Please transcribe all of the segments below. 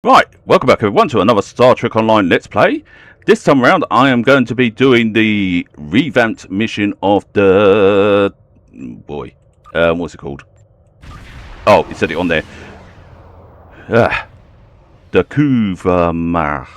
Right, welcome back everyone to another Star Trek Online Let's Play. This time around I am going to be doing the revamped mission of the... what's it called? Oh, it said it on there. The Kuvah'Magh.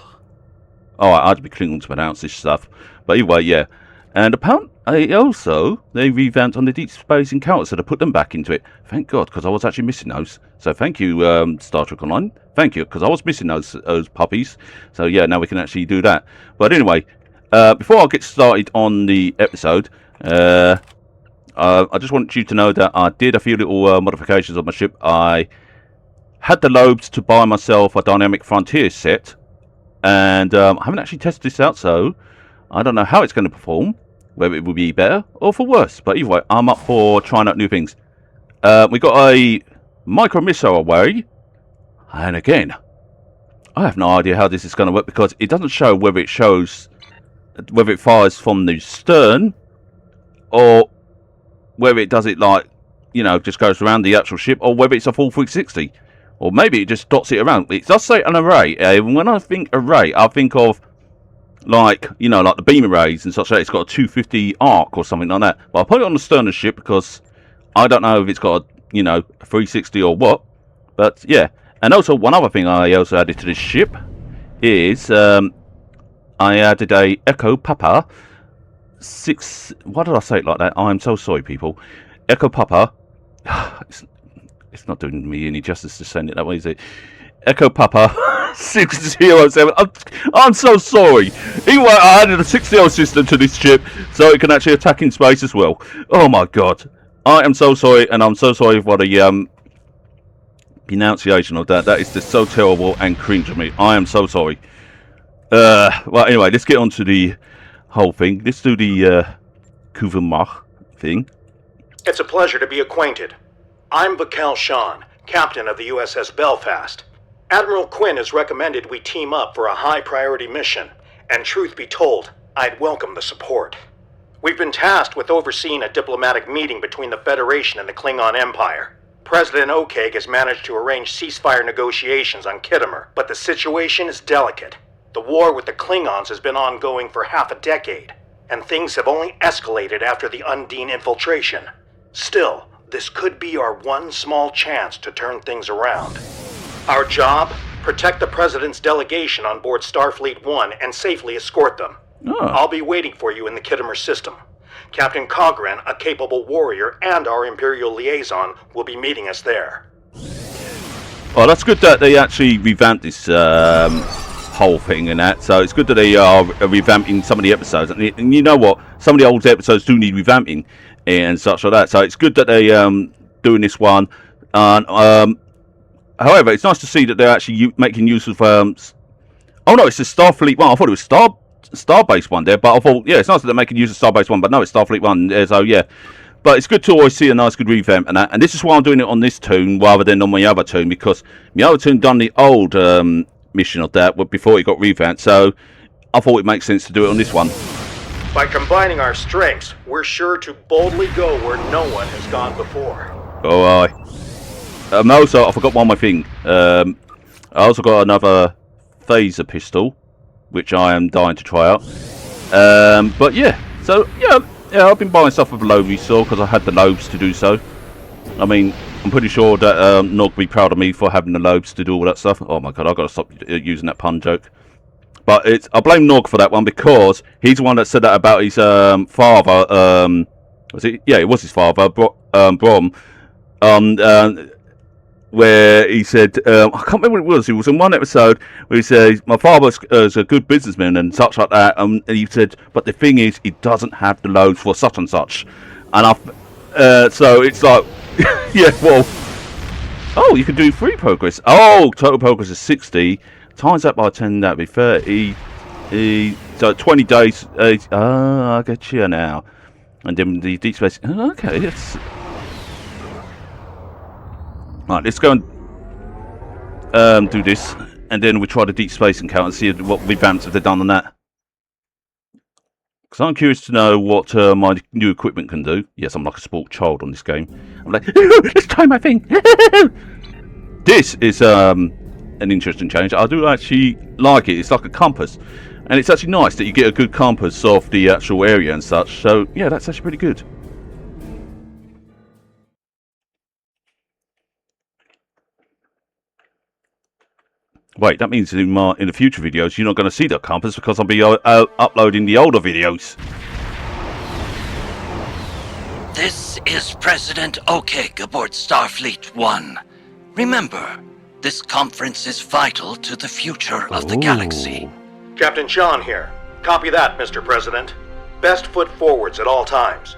Oh, I'd be Klingon to pronounce this stuff. But anyway, yeah. And apparently also, they revamped on the Deep Space Encounters, so they put them back into it. Thank God, because I was actually missing those. So thank you, Star Trek Online. Thank you, because I was missing those puppies. So yeah, now we can actually do that. But anyway, before I get started on the episode, I just want you to know that I did a few little modifications on my ship. I had the lobes to buy myself a Dynamic Frontier set. And I haven't actually tested this out, so I don't know how it's going to perform. Whether it will be better or for worse. But either way, I'm up for trying out new things. We got a micro missile away. And again, I have no idea how this is going to work because it doesn't show whether it fires from the stern or whether it does it like, you know, just goes around the actual ship, or whether it's a full 360. Or maybe it just dots it around. It does say an array. When I think array, I think of like, you know, like the beam arrays and such like that. It's got a 250 arc or something like that. But I put it on the stern of the ship because I don't know if it's got a, you know, a 360 or what. But yeah. And also one other thing I also added to this ship is I added a Echo Papa 6. Why did I say it like that? I'm so sorry, people. Echo Papa. It's not doing me any justice to send it that way, is it? Echo Papa 607. I'm so sorry. Anyway, I added a 6-0 system to this ship so it can actually attack in space as well. Oh my god. I am so sorry, and I'm so sorry for the pronunciation of that. That is just so terrible and cringe of me. I am so sorry. Well, anyway, let's get on to the whole thing. Let's do the Kuvah'Magh thing. It's a pleasure to be acquainted. I'm Vakal Shan, captain of the USS Belfast. Admiral Quinn has recommended we team up for a high-priority mission, and truth be told, I'd welcome the support. We've been tasked with overseeing a diplomatic meeting between the Federation and the Klingon Empire. President Okeg has managed to arrange ceasefire negotiations on Kittimer, but the situation is delicate. The war with the Klingons has been ongoing for half a decade, and things have only escalated after the Undine infiltration. Still, this could be our one small chance to turn things around. Our job? Protect the President's delegation on board Starfleet 1 and safely escort them. Oh. I'll be waiting for you in the Kittimer system. Captain Cogran, a capable warrior, and our Imperial liaison will be meeting us there. Well, that's good that they actually revamped this whole thing and that. So it's good that they are revamping some of the episodes. And you know what? Some of the old episodes do need revamping and such like that. So it's good that they doing this one. However, it's nice to see that they're actually making use of... oh no, it's the Starfleet one. I thought it was Starbase one there, but I thought, yeah, it's nice that they're making use of Starbase one, but no, it's Starfleet one. So yeah, but it's good to always see a nice, good revamp and that. And this is why I'm doing it on this tune rather than on my other tune, because my other tune done the old mission of that before it got revamped. So I thought it makes sense to do it on this one. By combining our strengths, we're sure to boldly go where no one has gone before. Oh, aye. Also, I forgot one more thing. I also got another phaser pistol, which I am dying to try out. But yeah, so yeah, I've been buying stuff with a lobe saw because I had the lobes to do so. I mean, I'm pretty sure that Nog will be proud of me for having the lobes to do all that stuff. Oh my god, I've got to stop using that pun joke. But I blame Nog for that one because he's the one that said that about his father. Was it? Yeah, it was his father, Brom. Where he said, I can't remember what it was. It was in one episode where he said, my father is a good businessman and such like that. And he said, but the thing is, he doesn't have the loads for such and such. And so it's like, yeah, well, oh, you can do free progress. Oh, total progress is 60. Times that by 10, that'd be 30. So 20 days. I get you now. And then the deep space. Okay, it's. Right, let's go and do this, and then we try the Deep Space Encounter and see what revamps have they done on that. Because I'm curious to know what my new equipment can do. Yes, I'm like a spoiled child on this game. I'm like, let's try my thing. This is an interesting change. I do actually like it. It's like a compass. And it's actually nice that you get a good compass of the actual area and such. So, yeah, that's actually pretty good. Wait, that means in the future videos you're not going to see the compass because I'll be uploading the older videos. This is President Okeg aboard Starfleet 1. Remember, this conference is vital to the future of the galaxy. Captain Sean here. Copy that, Mr. President. Best foot forwards at all times.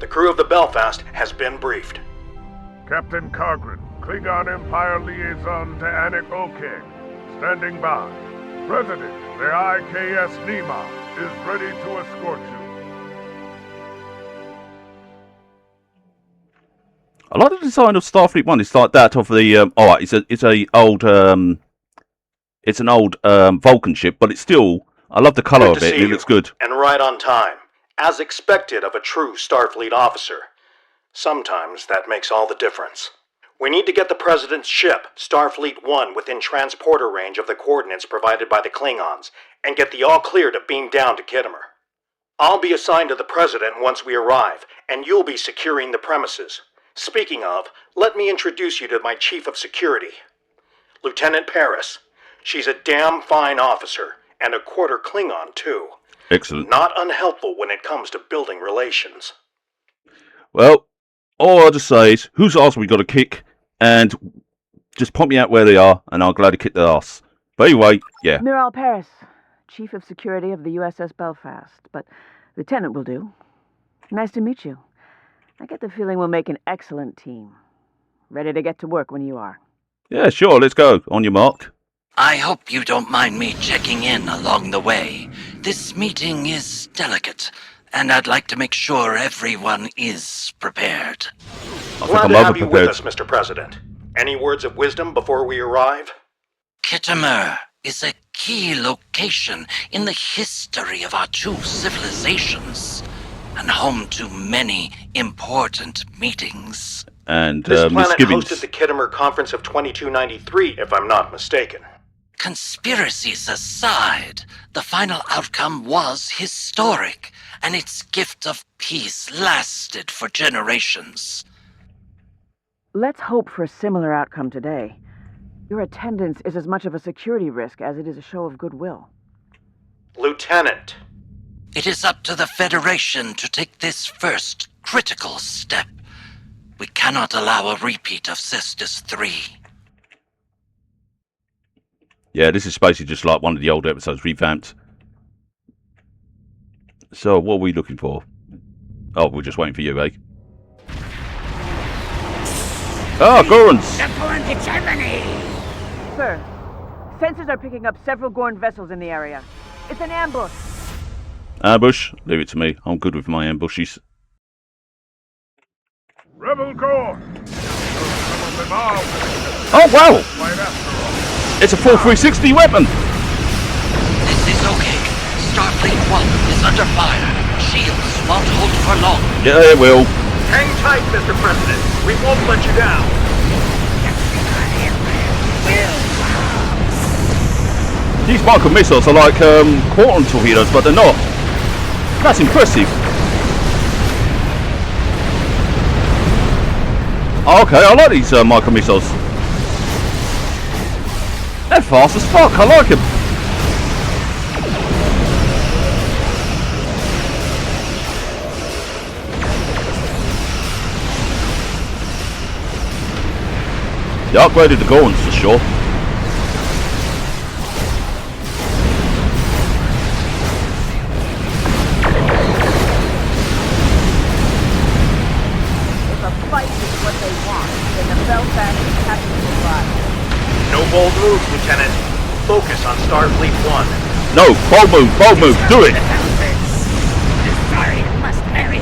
The crew of the Belfast has been briefed. Captain Cargren, Klingon Empire Liaison to Anik Okeg, standing by. President, the IKS Nima is ready to escort you. I like the design of Starfleet 1. It's like that of the alright, it's an old Vulcan ship, but it's still, I love the colour of it. It looks good. And right on time, as expected of a true Starfleet officer. Sometimes that makes all the difference. We need to get the President's ship, Starfleet 1, within transporter range of the coordinates provided by the Klingons, and get the all-clear to beam down to Kittimer. I'll be assigned to the President once we arrive, and you'll be securing the premises. Speaking of, let me introduce you to my Chief of Security, Lieutenant Paris. She's a damn fine officer, and a quarter Klingon, too. Excellent. Not unhelpful when it comes to building relations. Well, all I'll just say is, whose ass we got to kick, and just point me out where they are, and I'll gladly kick their ass. But anyway, yeah. Admiral Paris, Chief of Security of the USS Belfast, but Lieutenant will do. Nice to meet you. I get the feeling we'll make an excellent team. Ready to get to work when you are. Yeah, sure, let's go. On your mark. I hope you don't mind me checking in along the way. This meeting is delicate, and I'd like to make sure everyone is prepared. Glad to have you with us, Mr. President. Any words of wisdom before we arrive? Kittimer is a key location in the history of our two civilizations, and home to many important meetings. And this planet misgivings. hosted the Kittimer Conference of 2293, if I'm not mistaken. Conspiracies aside, the final outcome was historic, and its gift of peace lasted for generations. Let's hope for a similar outcome today. Your attendance is as much of a security risk as it is a show of goodwill. Lieutenant. It is up to the Federation to take this first critical step. We cannot allow a repeat of Cestus 3. Yeah, this is basically just like one of the old episodes revamped. So, what are we looking for? Oh, we're just waiting for you, eh? Ah, Gorans! Sir, sensors are picking up several Gorn vessels in the area. It's an ambush. Ambush? Leave it to me. I'm good with my ambushes. Rebel Gorn! Oh, wow! It's a full 360 weapon! This is okay. Starfleet 1 is under fire. Shields won't hold for long. Yeah, it will. Hang tight, Mr. President. We won't let you down. These micro missiles are like quantum torpedoes, but they're not. That's impressive. Oh, okay, I like these micro missiles. They're fast as fuck. I like them. They upgraded the Gorns for sure. If a fight is what they want, then the Belfast is happy to survive. No bold moves, Lieutenant. Focus on Starfleet 1. No, bold move, do it! The story must perish.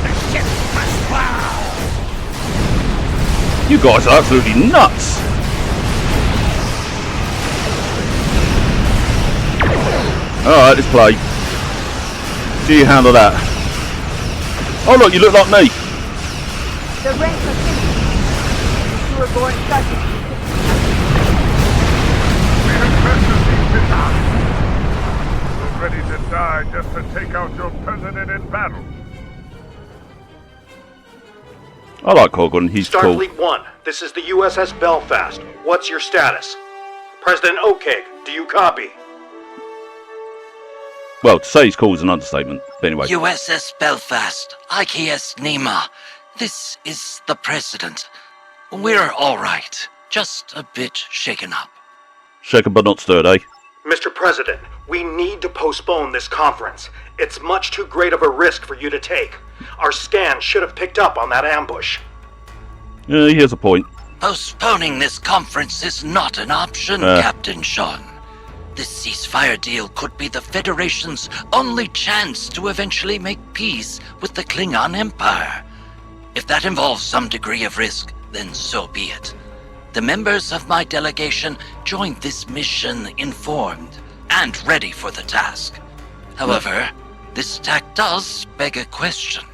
The ship must fall. You guys are absolutely nuts! Alright, let's play. See you handle that. Oh look, you look like me! The ranks are finished. You were born subject. take out your president in battle. I like Cogran, he's cool. Starfleet 1, this is the USS Belfast. What's your status? President O'Keg, do you copy? Well, to say he's cool is an understatement. But anyway. USS Belfast, IKS Nima. This is the President. We're all right. Just a bit shaken up. Shaken but not stirred, eh? Mr. President, we need to postpone this conference. It's much too great of a risk for you to take. Our scan should have picked up on that ambush. Yeah, he has a point. Postponing this conference is not an option, Captain Sean. This ceasefire deal could be the Federation's only chance to eventually make peace with the Klingon Empire. If that involves some degree of risk, then so be it. The members of my delegation joined this mission informed and ready for the task. However, this attack does beg a question.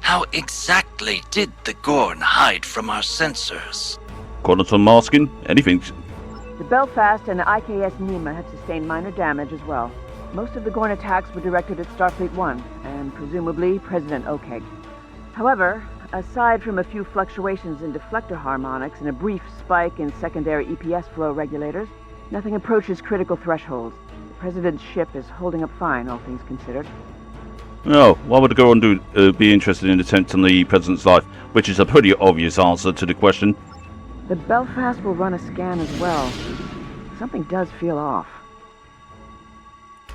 How exactly did the Gorn hide from our sensors? Quantum masking? Anything. The Belfast and the IKS Nima had sustained minor damage as well. Most of the Gorn attacks were directed at Starfleet 1, and presumably President O'Keg. However, aside from a few fluctuations in deflector harmonics and a brief spike in secondary EPS flow regulators, nothing approaches critical thresholds. The President's ship is holding up fine, all things considered. No, why would the Gorn be interested in attempting the President's life? Which is a pretty obvious answer to the question. The Belfast will run a scan as well. Something does feel off.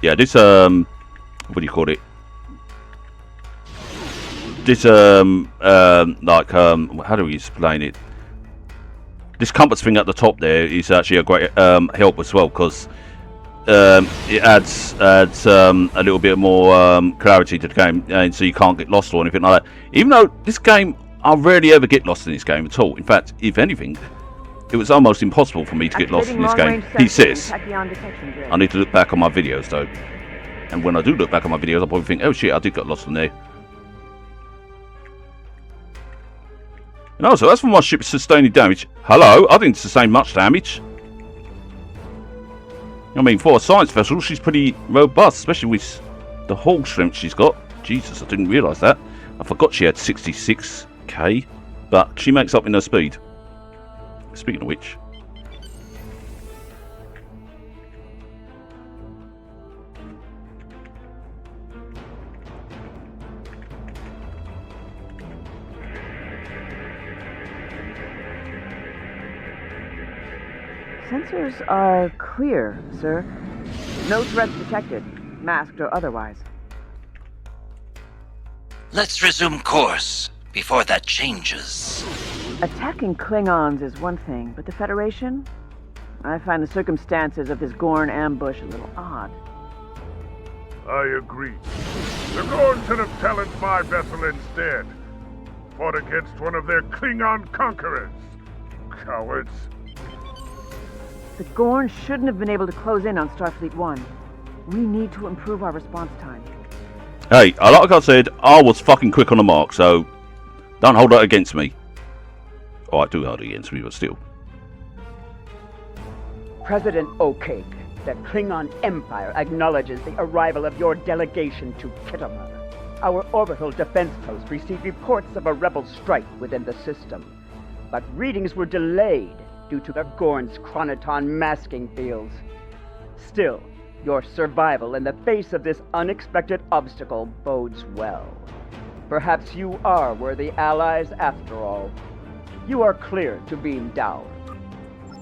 Yeah, this, what do you call it? This, how do we explain it? This compass thing at the top there is actually a great help as well, because it adds a little bit more clarity to the game, and so you can't get lost or anything like that. Even though this game, I rarely ever get lost in this game at all. In fact, if anything, it was almost impossible for me to get lost in this game. He says. I need to look back on my videos though, and when I do look back on my videos, I probably think, oh shit, I did get lost in there. And also, as for my ship sustaining damage, hello, I didn't sustain much damage. I mean, for a science vessel, she's pretty robust, especially with the hull strength she's got. Jesus, I didn't realise that. I forgot she had 66k, but she makes up in her speed. Speaking of which... Sensors are clear, sir. No threats detected, masked or otherwise. Let's resume course before that changes. Attacking Klingons is one thing, but the Federation? I find the circumstances of this Gorn ambush a little odd. I agree. The Gorn should have challenged my vessel instead. Fought against one of their Klingon conquerors. Cowards. The Gorn shouldn't have been able to close in on Starfleet 1. We need to improve our response time. Hey, like I said, I was fucking quick on the mark, so don't hold that against me. Oh, I do hold it against me, but still. President O'Keg, the Klingon Empire acknowledges the arrival of your delegation to Kuvah'Magh. Our orbital defense post received reports of a rebel strike within the system, but readings were delayed due to the Gorn's chronoton masking fields. Still, your survival in the face of this unexpected obstacle bodes well. Perhaps you are worthy allies after all. You are clear to beam down.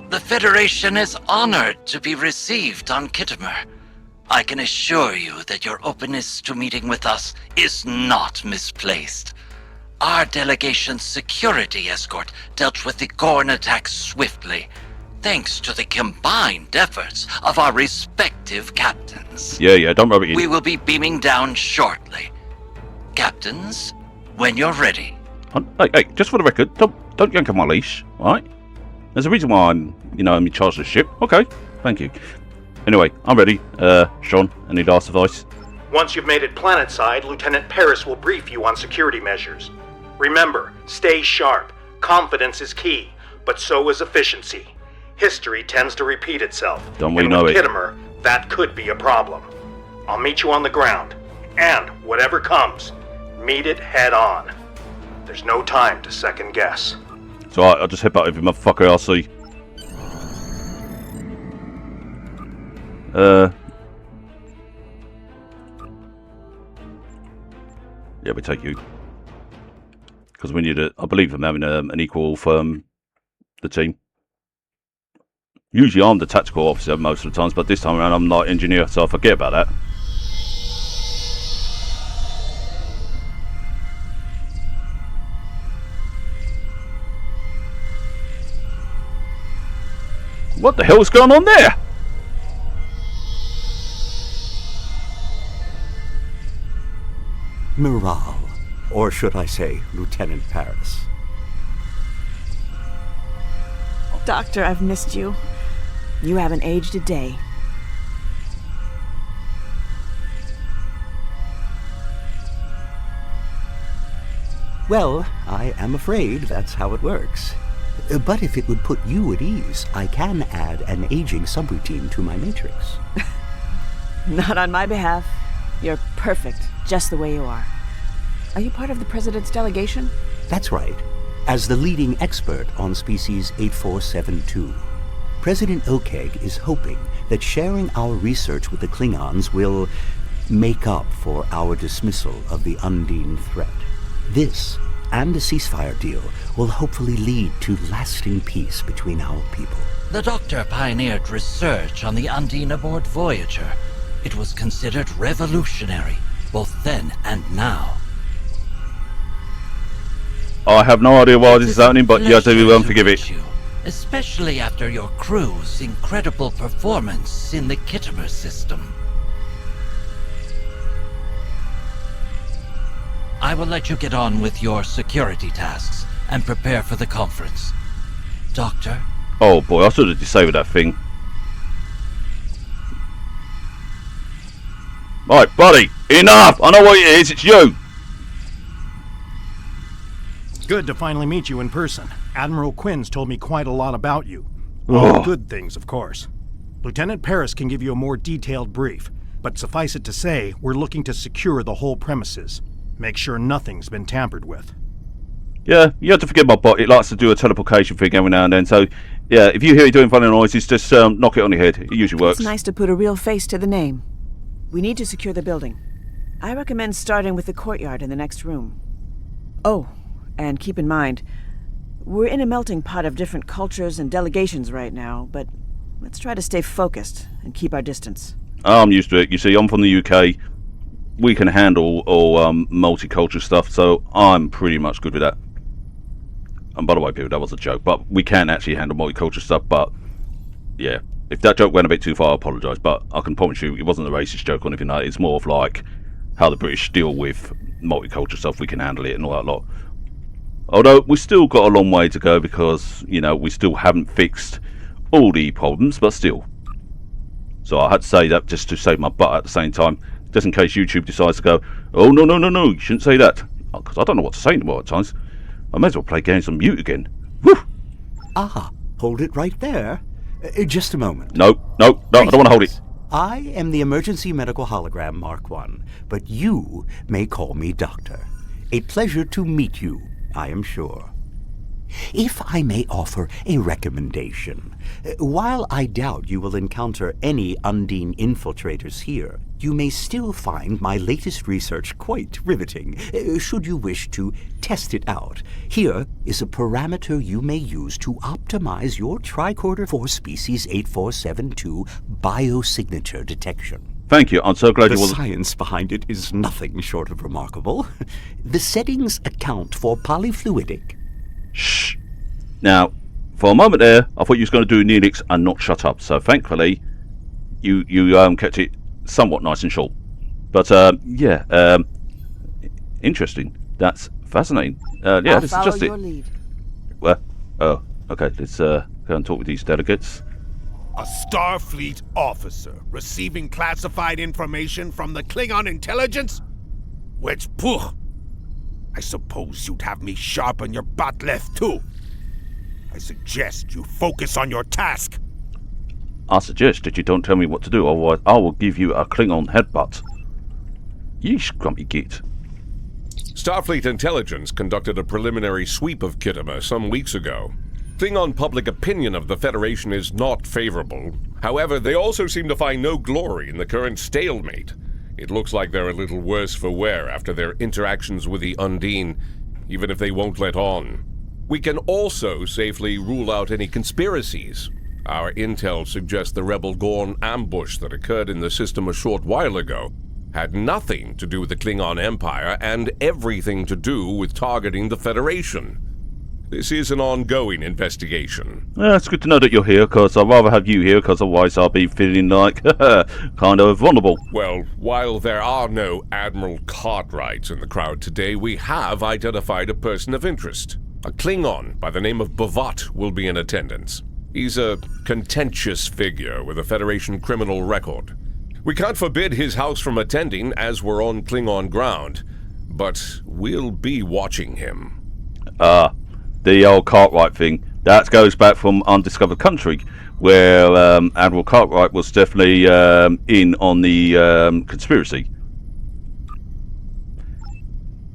The Federation is honored to be received on Kuvah'Magh. I can assure you that your openness to meeting with us is not misplaced. Our delegation's security escort dealt with the Gorn attack swiftly, thanks to the combined efforts of our respective captains. Yeah, don't rub it in. We will be beaming down shortly. Captains, when you're ready. Hey, just for the record, don't yank on my leash, alright? There's a reason why I'm in charge of the ship. Okay, thank you. Anyway, I'm ready. Sean, any last advice? Once you've made it planetside, Lieutenant Paris will brief you on security measures. Remember, stay sharp. Confidence is key, but so is efficiency. History tends to repeat itself. Don't we and know with it? Kuvah'Magh, that could be a problem. I'll meet you on the ground. And, whatever comes, meet it head on. There's no time to second guess. It's alright, I'll just head back over, motherfucker, I'll see. Yeah, we take you. Because we need I believe I'm having an equal firm, the team. Usually I'm the tactical officer most of the times, but this time around I'm not engineer, so I forget about that. What the hell is going on there? Morale, or should I say, Lieutenant Paris. Doctor, I've missed you. You haven't aged a day. Well, I am afraid that's how it works. But if it would put you at ease, I can add an aging subroutine to my matrix. Not on my behalf. You're perfect, just the way you are. Are you part of the President's delegation? That's right. As the leading expert on species 8472, President Okeg is hoping that sharing our research with the Klingons will make up for our dismissal of the Undine threat. This, and a ceasefire deal, will hopefully lead to lasting peace between our people. The Doctor pioneered research on the Undine aboard Voyager. It was considered revolutionary, both then and now. I have no idea why this is happening, but yes, everyone forgive it. You, especially after your crew's incredible performance in the Kittimer system. I will let you get on with your security tasks and prepare for the conference. Doctor? Oh boy, I should have disabled that thing. Right, buddy, enough! I know what it is, it's you! Good to finally meet you in person. Admiral Quinn's told me quite a lot about you. Oh. All good things, of course. Lieutenant Paris can give you a more detailed brief, but suffice it to say, we're looking to secure the whole premises. Make sure nothing's been tampered with. Yeah, you have to forgive my bot, it likes to do a teleportation thing every now and then, so yeah, if you hear it doing funny noises, just knock it on your head, it usually works. It's nice to put a real face to the name. We need to secure the building. I recommend starting with the courtyard in the next room. Oh, and keep in mind, we're in a melting pot of different cultures and delegations right now, but let's try to stay focused and keep our distance. I'm used to it. You see, I'm from the UK. We can handle all multicultural stuff, so I'm pretty much good with that. And by the way, people, that was a joke, but we can actually handle multicultural stuff, but yeah. If that joke went a bit too far, I apologise, but I can promise you it wasn't a racist joke or anything like that. It's more of like how the British deal with multicultural stuff. We can handle it and all that lot. Although we've still got a long way to go because, you know, we still haven't fixed all the problems, but still. So I had to say that just to save my butt at the same time, just in case YouTube decides to go, oh no, you shouldn't say that. Because I don't know what to say anymore at times. I may as well play games on mute again. Woo! Ah, hold it right there. Just a moment. No, I don't want to hold it. I am the emergency medical hologram Mark 1, but you may call me Doctor. A pleasure to meet you, I am sure. If I may offer a recommendation, while I doubt you will encounter any Undine infiltrators here, you may still find my latest research quite riveting, should you wish to test it out. Here is a parameter you may use to optimize your tricorder for species 8472 biosignature detection. Thank you, I'm so glad The you wasn't... science behind it is nothing short of remarkable. The settings account for polyfluidic. Shh. Now, for a moment there, I thought you was going to do Neelix and not shut up. So thankfully, you kept it somewhat nice and short. But yeah, interesting. That's fascinating. Yeah, I'll this is follow just your it. lead. Well, oh, okay. Let's go and talk with these delegates. A Starfleet officer receiving classified information from the Klingon intelligence? Which, pooh! I suppose you'd have me sharpen your butt left too. I suggest you focus on your task. I suggest that you don't tell me what to do, otherwise I will give you a Klingon headbutt. Yeesh, grumpy git. Starfleet Intelligence conducted a preliminary sweep of Khitomer some weeks ago. Klingon public opinion of the Federation is not favorable. However, they also seem to find no glory in the current stalemate. It looks like they're a little worse for wear after their interactions with the Undine, even if they won't let on. We can also safely rule out any conspiracies. Our intel suggests the rebel Gorn ambush that occurred in the system a short while ago had nothing to do with the Klingon Empire and everything to do with targeting the Federation. This is an ongoing investigation. Yeah, it's good to know that you're here, because I'd rather have you here, because otherwise I'll be feeling like kind of vulnerable. Well, while there are no Admiral Cartwrights in the crowd today, we have identified a person of interest. A Klingon by the name of Bavat will be in attendance. He's a contentious figure with a Federation criminal record. We can't forbid his house from attending as we're on Klingon ground, but we'll be watching him. The old Cartwright thing. That goes back from Undiscovered Country, where Admiral Cartwright was definitely in on the conspiracy.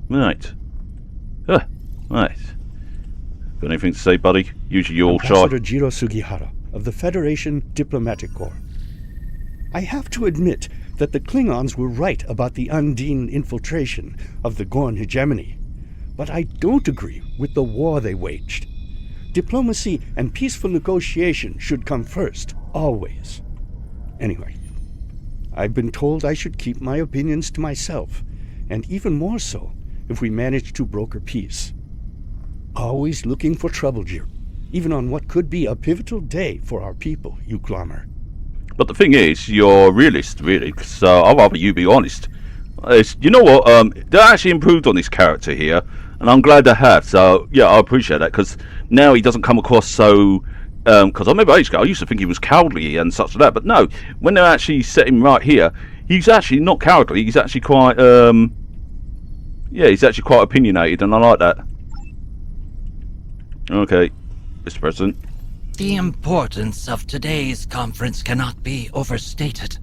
Right. Right. Got anything to say, buddy? Usually you're all shy. Ambassador Jiro Sugihara of the Federation Diplomatic Corps. I have to admit that the Klingons were right about the Undine infiltration of the Gorn hegemony, but I don't agree with the war they waged. Diplomacy and peaceful negotiation should come first, always. Anyway, I've been told I should keep my opinions to myself, and even more so if we manage to broker peace. Always looking for trouble, Jiro, even on what could be a pivotal day for our people, you glommer. But the thing is, you're a realist, really, so I'd rather you be honest. You know what, they actually improved on this character here, and I'm glad they have, so yeah, I appreciate that, because now he doesn't come across so, because I remember ages ago, I used to think he was cowardly and such like that, but no, when they actually set him right here, he's actually not cowardly, he's actually quite, yeah, he's actually quite opinionated, and I like that. Okay, Mr. President. The importance of today's conference cannot be overstated.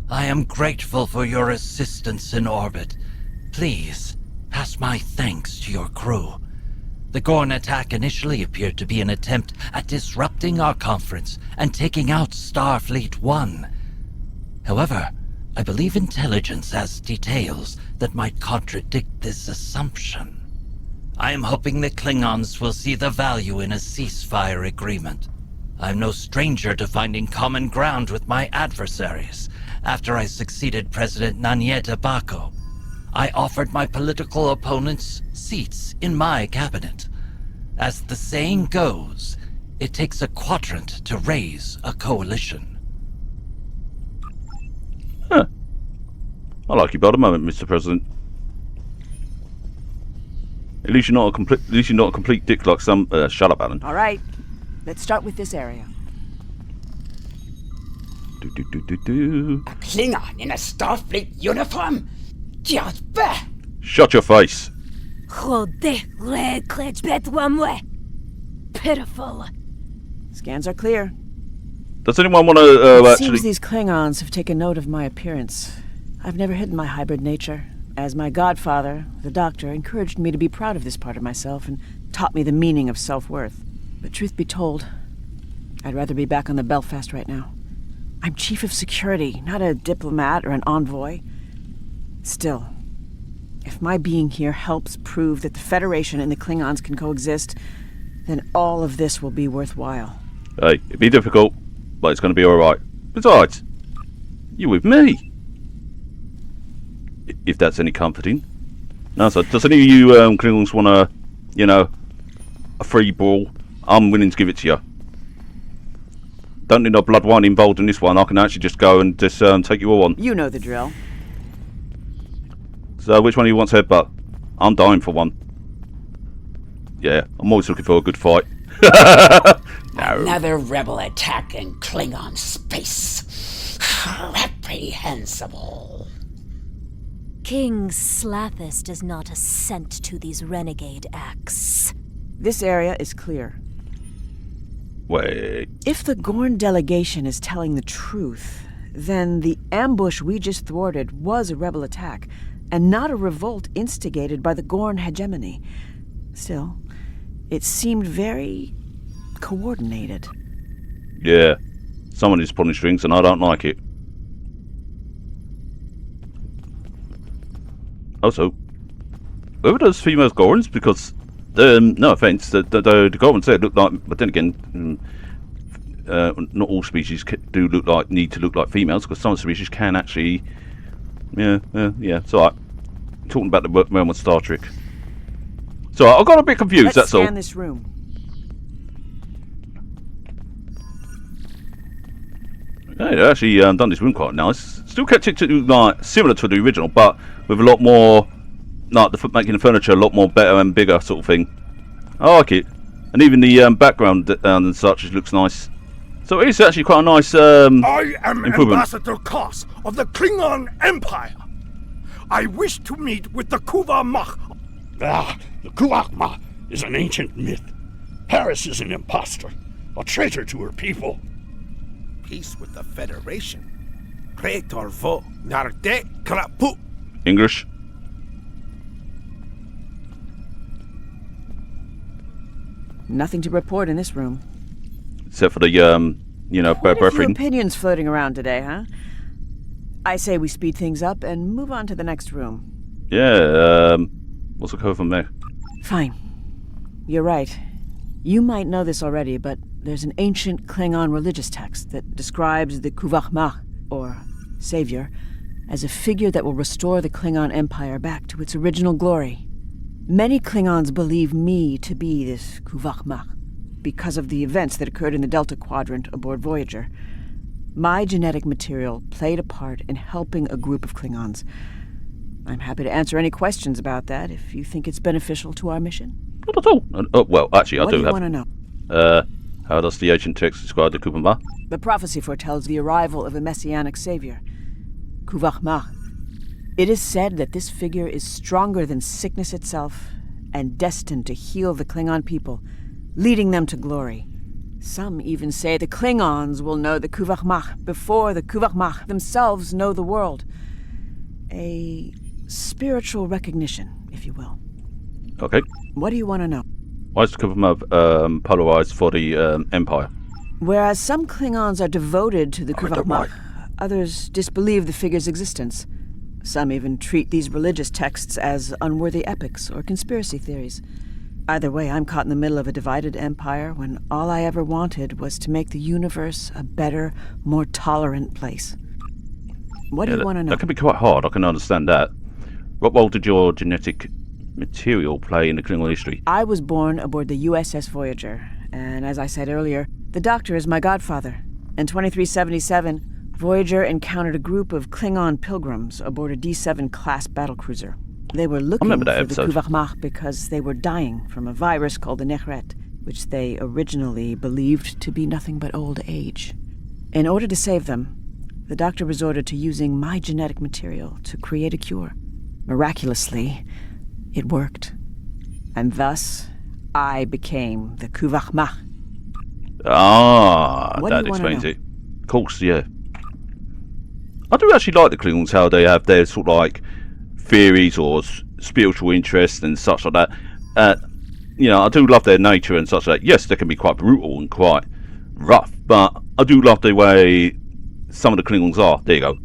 I am grateful for your assistance in orbit. Please, pass my thanks to your crew. The Gorn attack initially appeared to be an attempt at disrupting our conference and taking out Starfleet 1. However, I believe intelligence has details that might contradict this assumption. I am hoping the Klingons will see the value in a ceasefire agreement. I'm no stranger to finding common ground with my adversaries. After I succeeded President Nanyeta Bako, I offered my political opponents seats in my cabinet. As the saying goes, it takes a quadrant to raise a coalition. Huh. I like you by the moment, Mr. President. At least you're not a complete dick like some. Shut up, Alan. All right, let's start with this area. A Klingon in a Starfleet uniform? Just bah! Shut your face. Pitiful. Scans are clear. Does anyone want to It actually? seems these Klingons have taken note of my appearance. I've never hidden my hybrid nature, as my godfather, the Doctor, encouraged me to be proud of this part of myself and taught me the meaning of self-worth. But truth be told, I'd rather be back on the Belfast right now. I'm chief of security, not a diplomat or an envoy. Still, if my being here helps prove that the Federation and the Klingons can coexist, then all of this will be worthwhile. Hey, it'd be difficult, but it's going to be alright. Besides, you're with me. If that's any comforting. Now, so does any of you Klingons want to, you know, a free brawl? I'm willing to give it to you. Don't need no blood wine involved in this one. I can actually just go and just take you all on. You know the drill. So which one of you wants headbutt? I'm dying for one. Yeah, I'm always looking for a good fight. No. Another rebel attack in Klingon space. Reprehensible. King Slathis does not assent to these renegade acts. This area is clear. Wait. If the Gorn delegation is telling the truth, then the ambush we just thwarted was a rebel attack, and not a revolt instigated by the Gorn hegemony. Still, it seemed very coordinated. Yeah, someone is pulling strings and I don't like it. Also, who are those female Gorns? Because, no offence, the Gorns there look like, but then again, not all species need to look like females, because some species can actually, yeah, it's alright. Talking about the realm of Star Trek. So I got a bit confused, Let's that's all. scan this room. Yeah, they actually done this room quite nice. Still kept it to like similar to the original, but with a lot more, like making the furniture a lot more better and bigger sort of thing. I like it, and even the background and such looks nice. So it's actually quite a nice I am improvement. Ambassador Koss of the Klingon Empire. I wish to meet with the Kuvah'Magh. The Kuvah'Magh is an ancient myth. Paris is an impostor, a traitor to her people. Peace with the Federation. Creator vo narde krapu. English. Nothing to report in this room. Except for the, Quite a few brethren. opinions floating around today, huh? I say we speed things up and move on to the next room. Yeah, what's the code from there? Fine. You're right. You might know this already, but there's an ancient Klingon religious text that describes the Kuvah'Magh, or Savior, as a figure that will restore the Klingon Empire back to its original glory. Many Klingons believe me to be this Kuvah'Magh because of the events that occurred in the Delta Quadrant aboard Voyager. My genetic material played a part in helping a group of Klingons. I'm happy to answer any questions about that if you think it's beneficial to our mission. Not at all. Well, actually, I What do do you have. want to know? How does the ancient text describe the Kuvah'Magh? The prophecy foretells the arrival of a messianic savior, Kuvah'Magh. It is said that this figure is stronger than sickness itself and destined to heal the Klingon people, leading them to glory. Some even say the Klingons will know the Kuvah'Magh before the Kuvah'Magh themselves know the world. A spiritual recognition, if you will. Okay. What do you want to know? Why is the Kuvah'Magh polarized for the Empire? Whereas some Klingons are devoted to the Kuvah'Magh, right. others disbelieve the figure's existence. Some even treat these religious texts as unworthy epics or conspiracy theories. Either way, I'm caught in the middle of a divided empire when all I ever wanted was to make the universe a better, more tolerant place. What do you want to know? That can be quite hard, I can understand that. What role did your genetic material play in the Klingon history? I was born aboard the USS Voyager, and as I said earlier, the Doctor is my godfather. In 2377, Voyager encountered a group of Klingon pilgrims aboard a D7 class battlecruiser. They were looking for the Kuvah'Magh because they were dying from a virus called the Nehret, which they originally believed to be nothing but old age. In order to save them, the Doctor resorted to using my genetic material to create a cure. Miraculously, it worked. And thus, I became the Kuvah'Magh. Ah, What do that you wanna explains know? it. Of course, yeah. I do actually like the Klingons, how they have their sort of like theories or spiritual interests and such like that. I do love their nature and such like that. Yes, they can be quite brutal and quite rough, but I do love the way some of the Klingons are. There you go.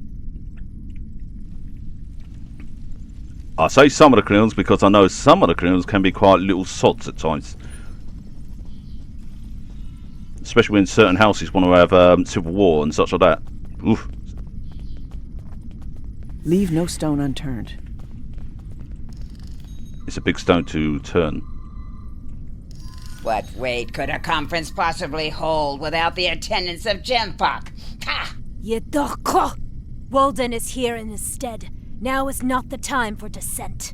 I say some of the Klingons because I know some of the Klingons can be quite little sods at times. Especially when certain houses want to have civil war and such like that. Oof. Leave no stone unturned. It's a big stone to turn. What weight could a conference possibly hold without the attendance of Jempok? Ha! Yedoko! Walden is here in his stead. Now is not the time for dissent.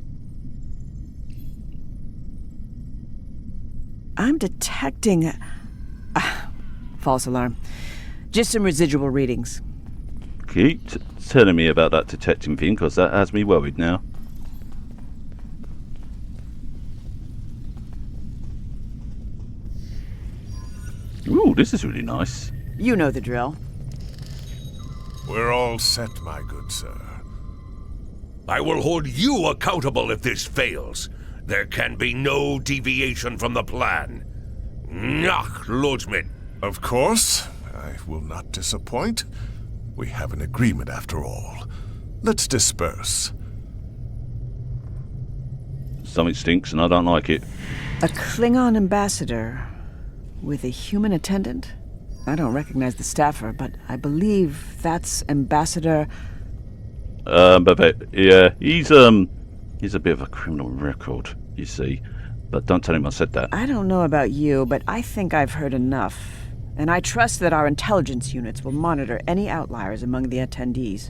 I'm detecting... false alarm. Just some residual readings. Keep telling me about that detecting thing, because that has me worried now. Ooh, this is really nice. You know the drill. We're all set, my good sir. I will hold you accountable if this fails. There can be no deviation from the plan. Nach, Lodgeman. Of course. I will not disappoint. We have an agreement after all. Let's disperse. Something stinks and I don't like it. A Klingon ambassador with a human attendant? I don't recognize the staffer, but I believe that's Ambassador... But yeah, he's a bit of a criminal record, you see. But don't tell him I said that. I don't know about you, but I think I've heard enough. And I trust that our intelligence units will monitor any outliers among the attendees.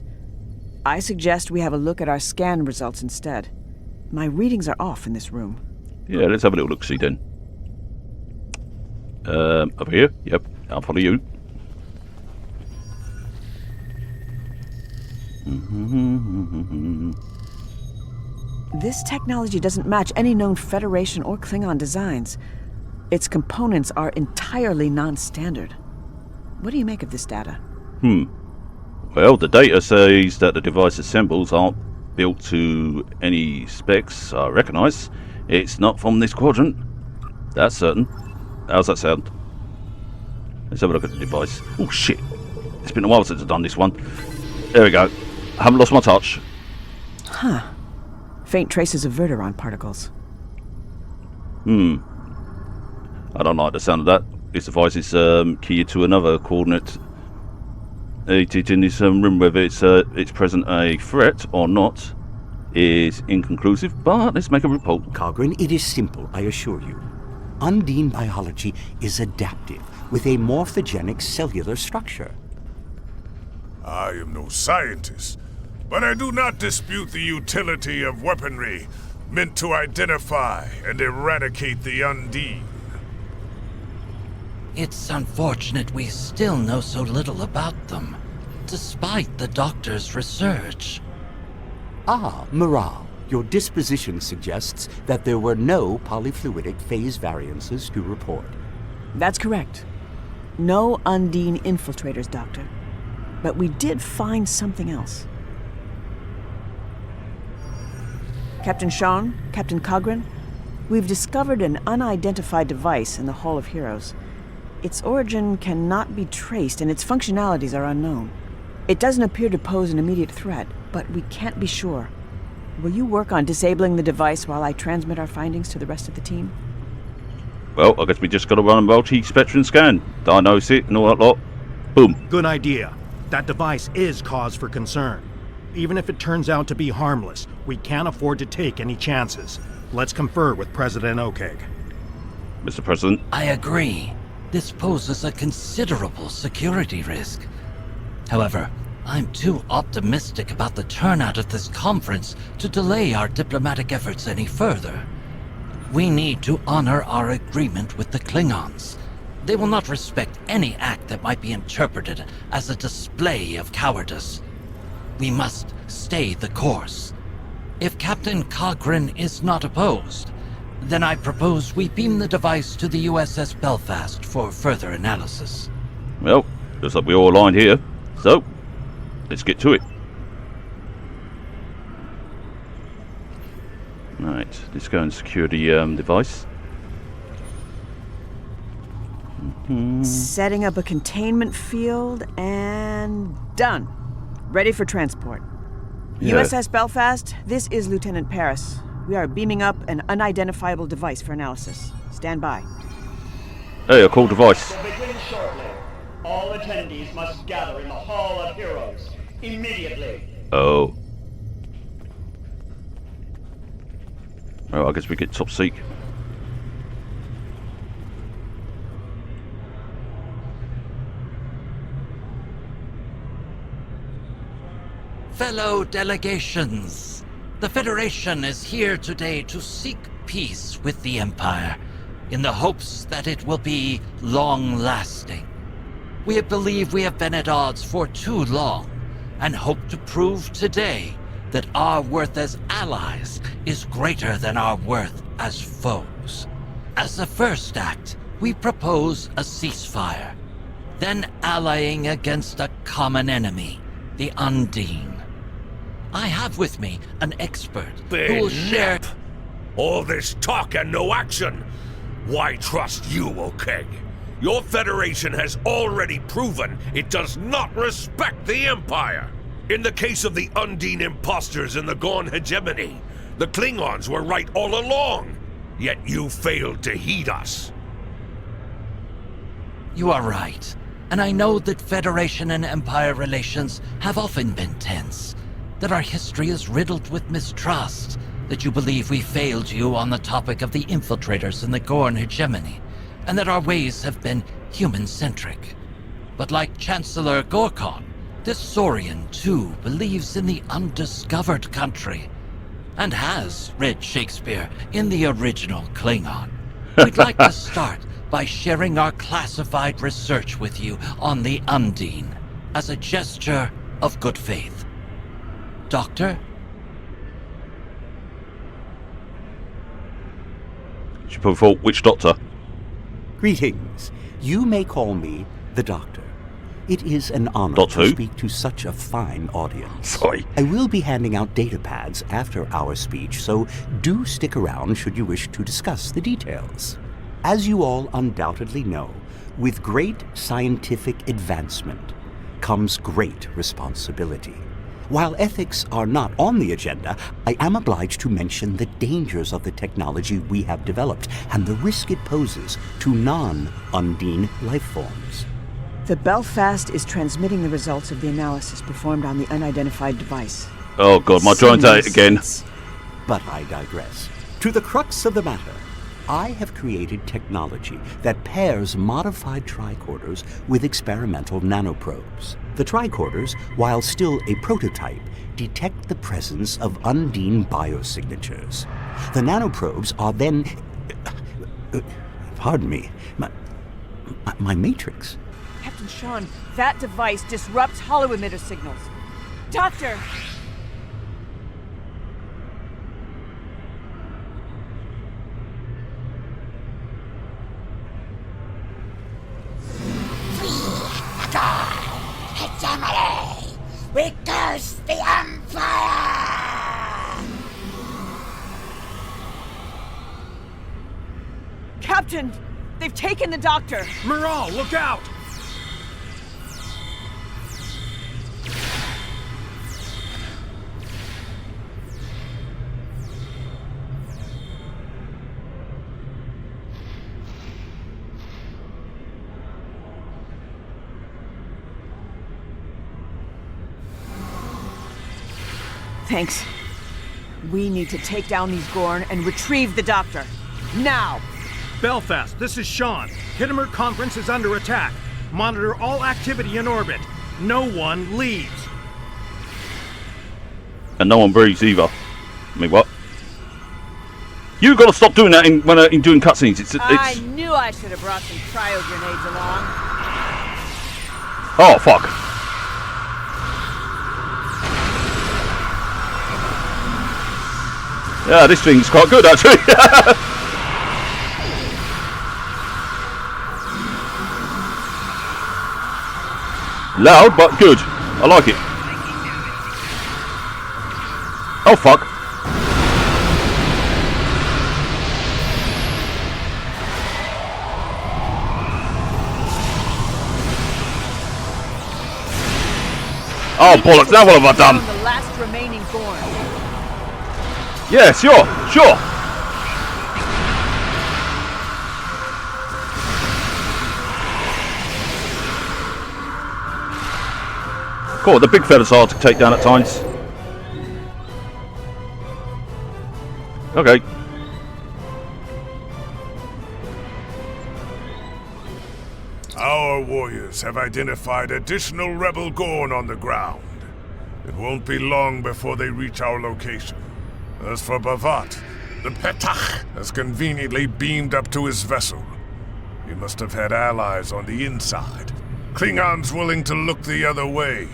I suggest we have a look at our scan results instead. My readings are off in this room. Yeah, let's have a little look-see then. Over here? Yep, I'll follow you. This technology doesn't match any known Federation or Klingon designs. Its components are entirely non-standard. What do you make of this data? Well, the data says that the device assembles aren't built to any specs I recognise. It's not from this quadrant. That's certain. How's that sound? Let's have a look at the device. Oh shit! It's been a while since I've done this one. There we go. I haven't lost my touch. Huh. Faint traces of verteron particles. I don't like the sound of that. This device is keyed to another coordinate. It in this room, whether it's present a threat or not is inconclusive, but let's make a report. Cogran, it is simple, I assure you. Undine biology is adaptive, with a morphogenic cellular structure. I am no scientist, but I do not dispute the utility of weaponry meant to identify and eradicate the Undine. It's unfortunate we still know so little about them, despite the doctor's research. Ah, morale. Your disposition suggests that there were no polyfluidic phase variances to report. That's correct. No Undine infiltrators, Doctor. But we did find something else. Captain Sean, Captain Cogran, we've discovered an unidentified device in the Hall of Heroes. Its origin cannot be traced and its functionalities are unknown. It doesn't appear to pose an immediate threat, but we can't be sure. Will you work on disabling the device while I transmit our findings to the rest of the team? Well, I guess we just got to run a multi-spectrum scan, diagnose it and all that lot. Boom. Good idea. That device is cause for concern. Even if it turns out to be harmless, we can't afford to take any chances. Let's confer with President Okeg. Mr. President? I agree. This poses a considerable security risk. However, I'm too optimistic about the turnout of this conference to delay our diplomatic efforts any further. We need to honor our agreement with the Klingons. They will not respect any act that might be interpreted as a display of cowardice. We must stay the course. If Captain Cogran is not opposed, then I propose we beam the device to the USS Belfast for further analysis. Well, looks like we're all aligned here. So, let's get to it. Right, let's go and secure the device. Setting up a containment field and done. Ready for transport. Yeah. USS Belfast, this is Lieutenant Paris. We are beaming up an unidentifiable device for analysis. Stand by. Hey, a cool device. Will begin shortly. All attendees must gather in the Hall of Heroes immediately. Oh. Well, I guess we get top seek. Fellow delegations, the Federation is here today to seek peace with the Empire, in the hopes that it will be long-lasting. We believe we have been at odds for too long, and hope to prove today that our worth as allies is greater than our worth as foes. As a first act, we propose a ceasefire, then allying against a common enemy, the Undine. I have with me an expert who will share... All this talk and no action. Why trust you, O'Keg? Your Federation has already proven it does not respect the Empire. In the case of the Undine imposters in the Gorn hegemony, the Klingons were right all along, yet you failed to heed us. You are right, and I know that Federation and Empire relations have often been tense, that our history is riddled with mistrust, that you believe we failed you on the topic of the infiltrators in the Gorn hegemony, and that our ways have been human-centric. But like Chancellor Gorkon, this Saurian too believes in the undiscovered country, and has read Shakespeare in the original Klingon. We'd like to start by sharing our classified research with you on the Undine, as a gesture of good faith. Doctor? She put forth which doctor? Greetings. You may call me the Doctor. It is an honor Doctor to who? speak to such a fine audience. Sorry. I will be handing out data pads after our speech, so do stick around should you wish to discuss the details. As you all undoubtedly know, with great scientific advancement comes great responsibility. While ethics are not on the agenda, I am obliged to mention the dangers of the technology we have developed and the risk it poses to non-Undine life forms. The Belfast is transmitting the results of the analysis performed on the unidentified device. Oh god, my joint's at it again. But I digress. To the crux of the matter, I have created technology that pairs modified tricorders with experimental nanoprobes. The tricorders, while still a prototype, detect the presence of Undine biosignatures. The nanoprobes are then... pardon me, my matrix. Captain Sean, that device disrupts holo-emitter signals. Doctor! Hegemony! We curse the Empire! Captain! They've taken the doctor! Miral, look out! Thanks. We need to take down these Gorn and retrieve the doctor. Now! Belfast, this is Sean. Kittimer Conference is under attack. Monitor all activity in orbit. No one leaves. And no one breathes either. I mean, what? You gotta stop doing that in doing cutscenes. I knew I should have brought some cryo grenades along. Oh fuck. Yeah, this thing's quite good actually. Loud but good. I like it. Oh fuck. Oh bollocks, now what have I done? The last remaining Gorn. Yeah, sure. Cool, the big fella's hard to take down at times. Okay. Our warriors have identified additional rebel Gorn on the ground. It won't be long before they reach our location. As for Bavat, the Petach has conveniently beamed up to his vessel. He must have had allies on the inside. Klingons willing to look the other way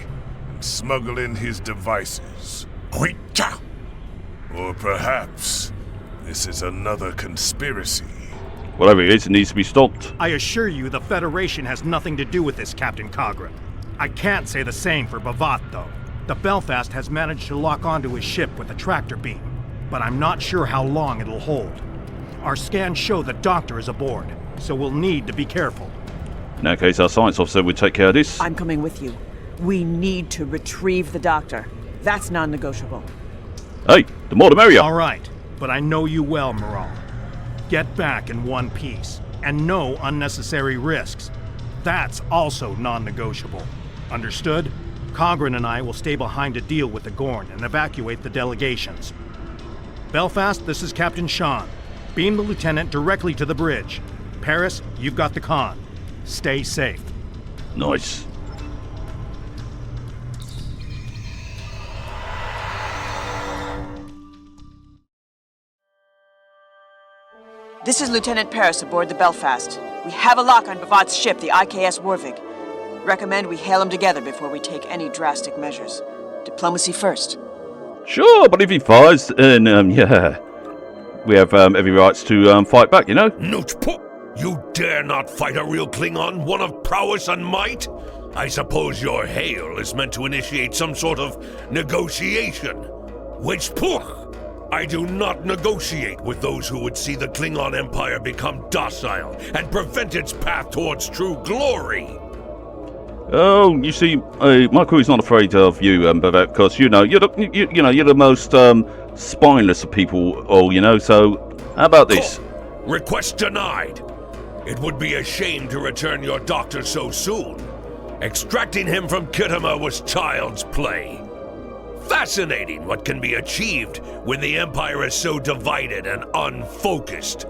and smuggle in his devices. Huicha! Or perhaps this is another conspiracy. Whatever it is, it needs to be stopped. I assure you the Federation has nothing to do with this, Captain Cogra. I can't say the same for Bavat, though. The Belfast has managed to lock onto his ship with a tractor beam, but I'm not sure how long it'll hold. Our scans show the Doctor is aboard, so we'll need to be careful. In that case, our science officer will take care of this. I'm coming with you. We need to retrieve the Doctor. That's non-negotiable. Hey, the more the merrier. All right, but I know you well, Moral. Get back in one piece, and no unnecessary risks. That's also non-negotiable. Understood? Cogran and I will stay behind to deal with the Gorn and evacuate the delegations. Belfast, this is Captain Sean. Beam the lieutenant directly to the bridge. Paris, you've got the con. Stay safe. Nice. This is Lieutenant Paris aboard the Belfast. We have a lock on Bavat's ship, the IKS Warvig. Recommend we hail him together before we take any drastic measures. Diplomacy first. Sure, but if he fires, then, yeah. We have every rights to fight back, you know? You dare not fight a real Klingon, one of prowess and might? I suppose your hail is meant to initiate some sort of negotiation. Which, I do not negotiate with those who would see the Klingon Empire become docile and prevent its path towards true glory. Oh, you see, my crew is not afraid of you, Bavat, because you're the most spineless of people, all, you know. So, how about this? Request denied. It would be a shame to return your doctor so soon. Extracting him from Khitomer was child's play. Fascinating what can be achieved when the Empire is so divided and unfocused.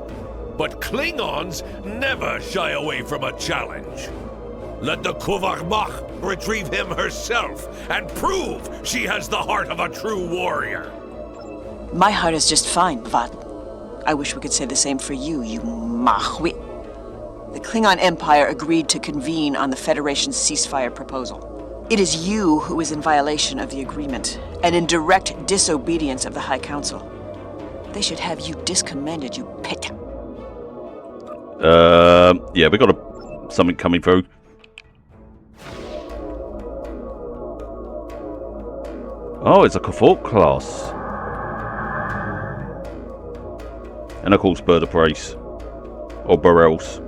But Klingons never shy away from a challenge. Let the Kuvah'Magh retrieve him herself and prove she has the heart of a true warrior. My heart is just fine, Bavat. I wish we could say the same for you, you Mahwi. The Klingon Empire agreed to convene on the Federation's ceasefire proposal. It is you who is in violation of the agreement, and in direct disobedience of the High Council. They should have you discommended, you pit. Yeah, we got something coming through. Oh, it's a Kuvah'Magh class. And of course, Bird of Praise. Or Burrells.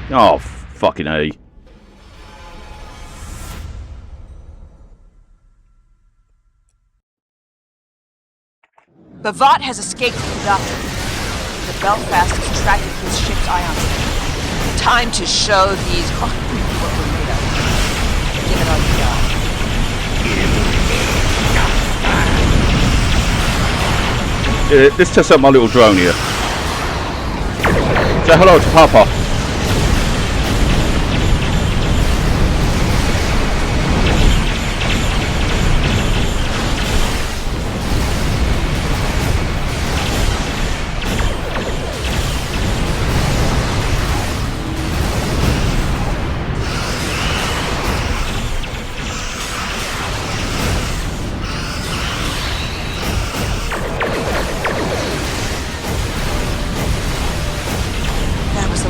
Oh, fucking A. Bavat has escaped the Doctor. The Belfast has tracking his ship's ions. Time to show these what we're made of. Give it all you got. Let's test out my little drone here. Say hello to Papa.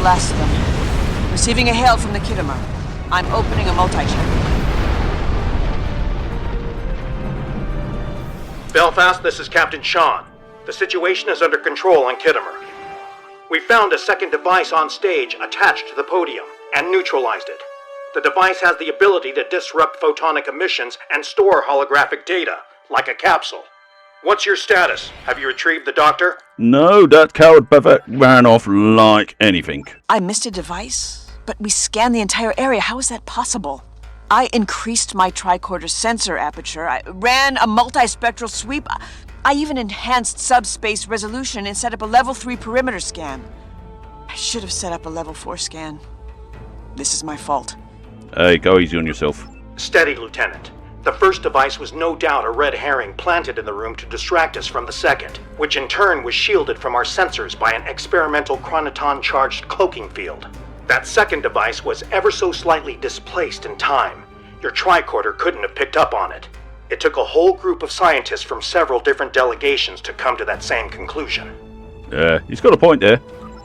Last of them. Receiving a hail from the Khitomer. I'm opening a multi-check. Belfast, this is Captain Sean. The situation is under control on Khitomer. We found a second device on stage attached to the podium and neutralized it. The device has the ability to disrupt photonic emissions and store holographic data, like a capsule. What's your status? Have you retrieved the Doctor? No, that coward Bavat ran off like anything. I missed a device, but we scanned the entire area. How is that possible? I increased my tricorder sensor aperture. I ran a multispectral sweep. I even enhanced subspace resolution and set up a level 3 perimeter scan. I should have set up a level 4 scan. This is my fault. Hey, go easy on yourself. Steady, Lieutenant. The first device was no doubt a red herring planted in the room to distract us from the second, which in turn was shielded from our sensors by an experimental chronoton-charged cloaking field. That second device was ever so slightly displaced in time. Your tricorder couldn't have picked up on it. It took a whole group of scientists from several different delegations to come to that same conclusion. Yeah, he's got a point there.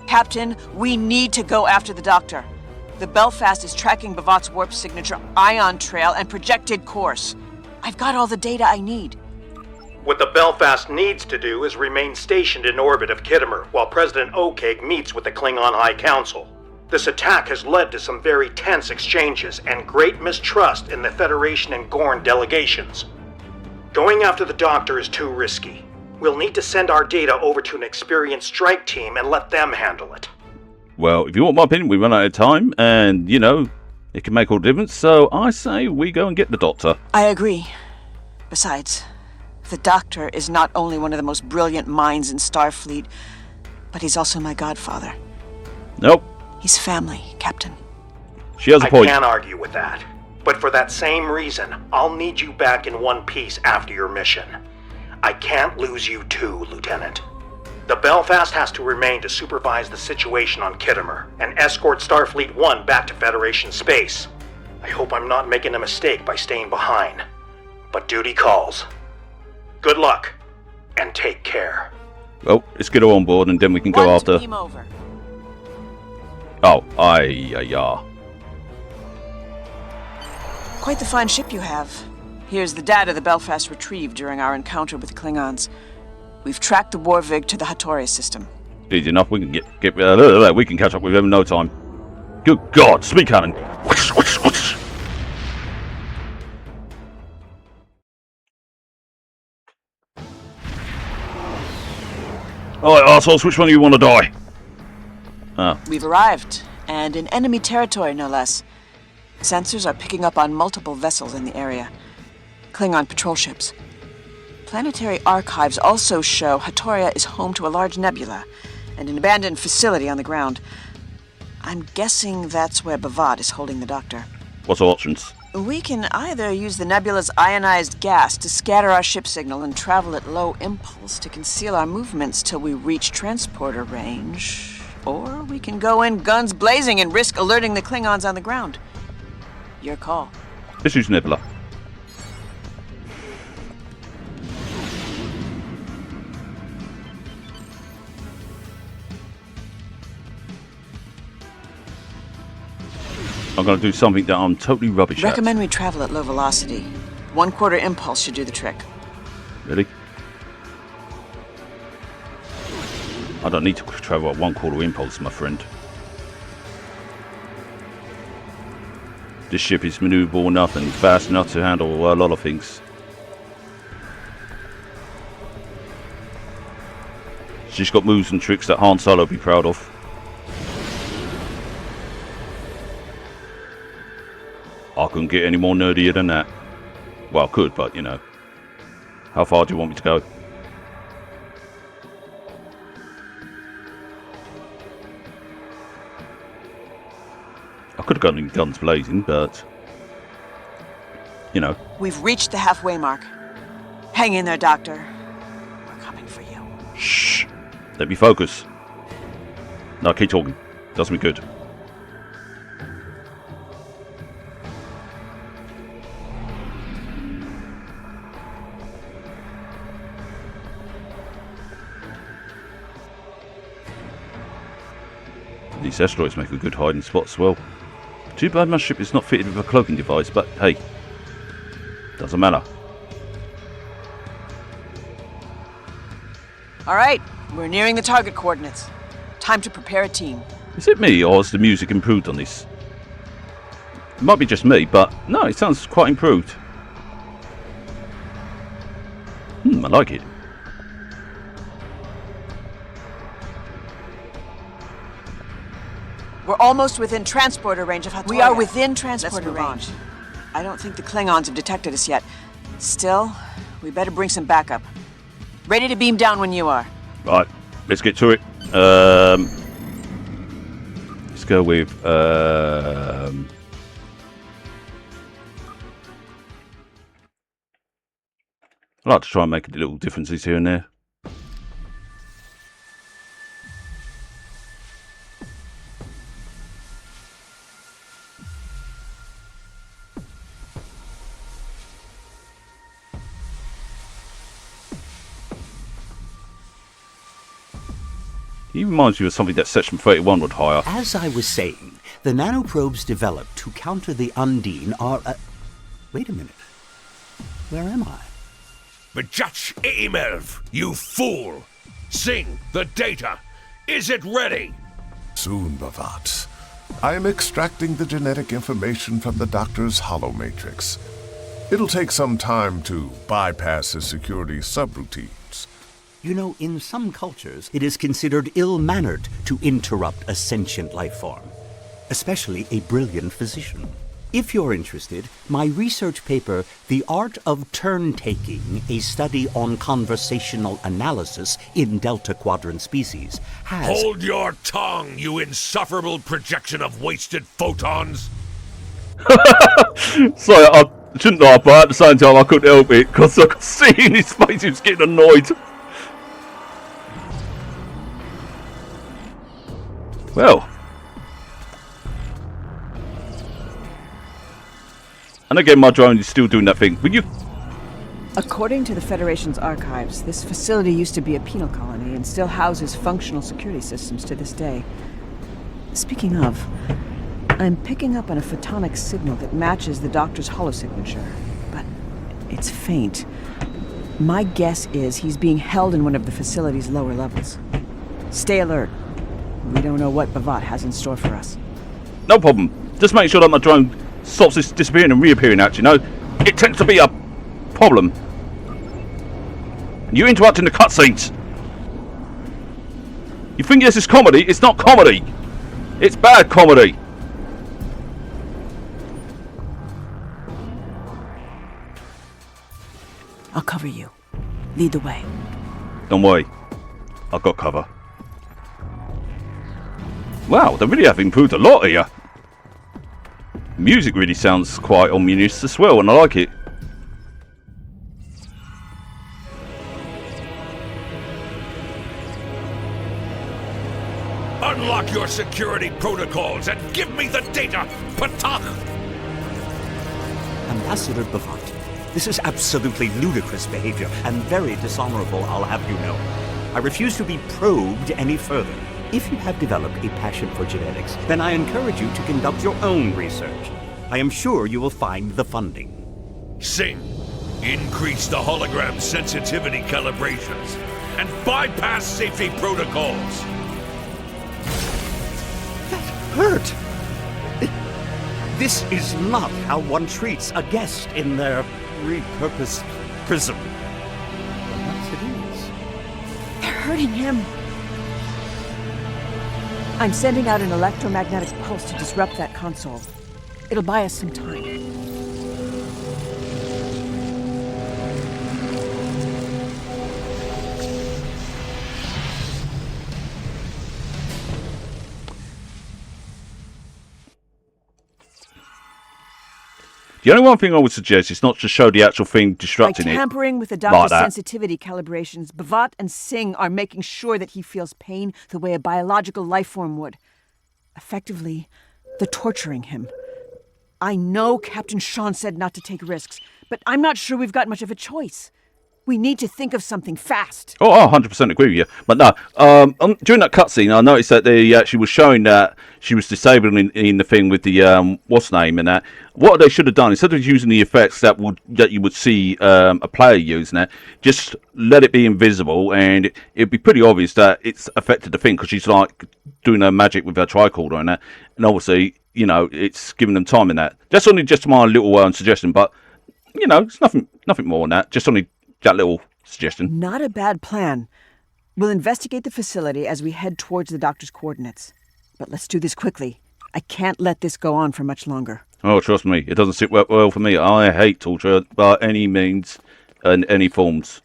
Captain, we need to go after the doctor. The Belfast is tracking Bavat's warp signature, ion trail, and projected course. I've got all the data I need. What the Belfast needs to do is remain stationed in orbit of Khitomer while President Okeg meets with the Klingon High Council. This attack has led to some very tense exchanges and great mistrust in the Federation and Gorn delegations. Going after the Doctor is too risky. We'll need to send our data over to an experienced strike team and let them handle it. Well, if you want my opinion, we run out of time, and, you know, it can make all the difference, so I say we go and get the Doctor. I agree. Besides, the Doctor is not only one of the most brilliant minds in Starfleet, but he's also my godfather. Nope. He's family, Captain. She has a point. I can't argue with that. But for that same reason, I'll need you back in one piece after your mission. I can't lose you too, Lieutenant. The Belfast has to remain to supervise the situation on Khitomer and escort Starfleet 1 back to Federation space. I hope I'm not making a mistake by staying behind. But duty calls. Good luck, and take care. Well, let's get her on board and then we can go after... Beam over. Oh, aye. Quite the fine ship you have. Here's the data the Belfast retrieved during our encounter with the Klingons. We've tracked the Warvig to the Hatoria system. Easy enough, we can we can catch up with them in no time. Good God, speed cannon! Alright, arseholes, which one do you want to die? We've arrived, and in enemy territory, no less. Sensors are picking up on multiple vessels in the area. Klingon patrol ships. Planetary archives also show Hatoria is home to a large nebula and an abandoned facility on the ground. I'm guessing that's where Bavat is holding the Doctor. What's our options? We can either use the nebula's ionized gas to scatter our ship signal and travel at low impulse to conceal our movements till we reach transporter range. Or we can go in guns blazing and risk alerting the Klingons on the ground. Your call. Let's use Nebula. I'm going to do something that I'm totally rubbish at. Recommend we travel at low velocity. 1/4 impulse should do the trick. Really? I don't need to travel at 1/4 impulse, my friend. This ship is maneuverable enough and fast enough to handle a lot of things. She's got moves and tricks that Han Solo would be proud of. I couldn't get any more nerdier than that. Well, I could, but, you know. How far do you want me to go? I could have gone in guns blazing, but... You know. We've reached the halfway mark. Hang in there, Doctor. We're coming for you. Shh. Let me focus. No, keep talking. Does me good. These asteroids make a good hiding spot as well. Too bad my ship is not fitted with a cloaking device, but hey, doesn't matter. All right, we're nearing the target coordinates. Time to prepare a team. Is it me, or has the music improved on this? It might be just me, but no, it sounds quite improved. I like it. We're almost within transporter range of Hatoria. We are within transporter range. I don't think the Klingons have detected us yet. Still, we better bring some backup. Ready to beam down when you are. Right, let's get to it. Let's go with... I like to try and make little differences here and there. He reminds you of something that Section 31 would hire. As I was saying, the nanoprobes developed to counter the Undine are... Wait a minute. Where am I? Bajach Emelv, you fool! Sing, the data! Is it ready? Soon, Bavat. I am extracting the genetic information from the doctor's holomatrix. It'll take some time to bypass his security subroutines. You know, in some cultures, it is considered ill-mannered to interrupt a sentient life form, especially a brilliant physician. If you're interested, my research paper, The Art of Turn-Taking, a study on conversational analysis in Delta Quadrant species, has... Hold your tongue, you insufferable projection of wasted photons! Sorry, I shouldn't laugh, but at the same time I couldn't help it, because I could see in his face he was getting annoyed. Well... And again, my drone is still doing that thing. Will you... According to the Federation's archives, this facility used to be a penal colony and still houses functional security systems to this day. Speaking of, I'm picking up on a photonic signal that matches the doctor's holosignature, but it's faint. My guess is he's being held in one of the facility's lower levels. Stay alert. We don't know what Bavat has in store for us. No problem. Just make sure that my drone stops this disappearing and reappearing, actually. No, it tends to be a problem. You interrupting the cutscenes. You think this is comedy? It's not comedy. It's bad comedy. I'll cover you. Lead the way. Don't worry. I've got cover. Wow, they really have improved a lot here. Music really sounds quite ominous as well, and I like it. Unlock your security protocols and give me the data, Patach! Ambassador Bavat, this is absolutely ludicrous behavior and very dishonorable, I'll have you know. I refuse to be probed any further. If you have developed a passion for genetics, then I encourage you to conduct your own research. I am sure you will find the funding. Sing, increase the hologram sensitivity calibrations and bypass safety protocols. That hurt! This is not how one treats a guest in their repurposed prison. Perhaps it is. They're hurting him. I'm sending out an electromagnetic pulse to disrupt that console. It'll buy us some time. The only one thing I would suggest is not to show the actual thing disrupting By it. tampering with the doctor's like sensitivity calibrations, Bavat and Singh are making sure that he feels pain the way a biological life form would. Effectively, they're torturing him. I know Captain Sean said not to take risks, but I'm not sure we've got much of a choice. We need to think of something fast. Oh, I 100% agree with you. But no, during that cutscene, I noticed that they actually was showing that she was disabled in the thing with the what's name and that. What they should have done, instead of using the effects that you would see a player using it, just let it be invisible, and it'd be pretty obvious that it's affected the thing because she's like doing her magic with her tricorder and that. And obviously, you know, it's giving them time in that. That's only just my little suggestion, but you know, it's nothing more than that. Just only that little suggestion. Not a bad plan. We'll investigate the facility as we head towards the doctor's coordinates. But let's do this quickly. I can't let this go on for much longer. Oh, trust me, it doesn't sit well for me. I hate torture by any means and any forms.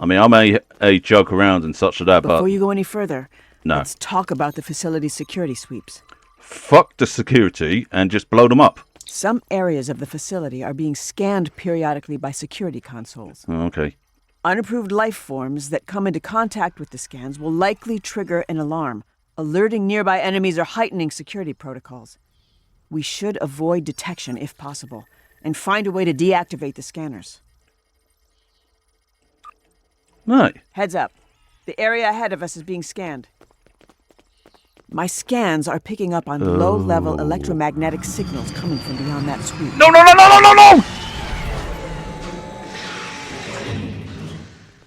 I mean, I may joke around and such like that, but... Before you go any further, no. Let's talk about the facility's security sweeps. Fuck the security and just blow them up. Some areas of the facility are being scanned periodically by security consoles. Oh, okay. Unapproved life forms that come into contact with the scans will likely trigger an alarm, alerting nearby enemies or heightening security protocols. We should avoid detection if possible, and find a way to deactivate the scanners. Right. Heads up. The area ahead of us is being scanned. My scans are picking up on low-level electromagnetic signals coming from beyond that sweep. No, no, no, no, no, no, no!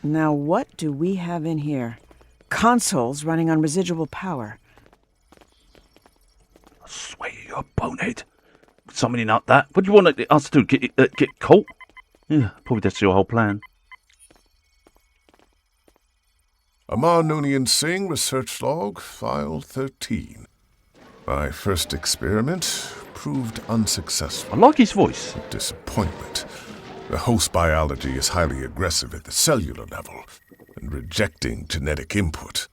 Now, what do we have in here? Consoles running on residual power. I swear you're a bonehead. Something like that. What do you want us to do? Get caught? Yeah, probably that's your whole plan. Amar Noonien Singh, Research Log, File 13. My first experiment proved unsuccessful. I like his voice. Disappointment. The host biology is highly aggressive at the cellular level and rejecting genetic input.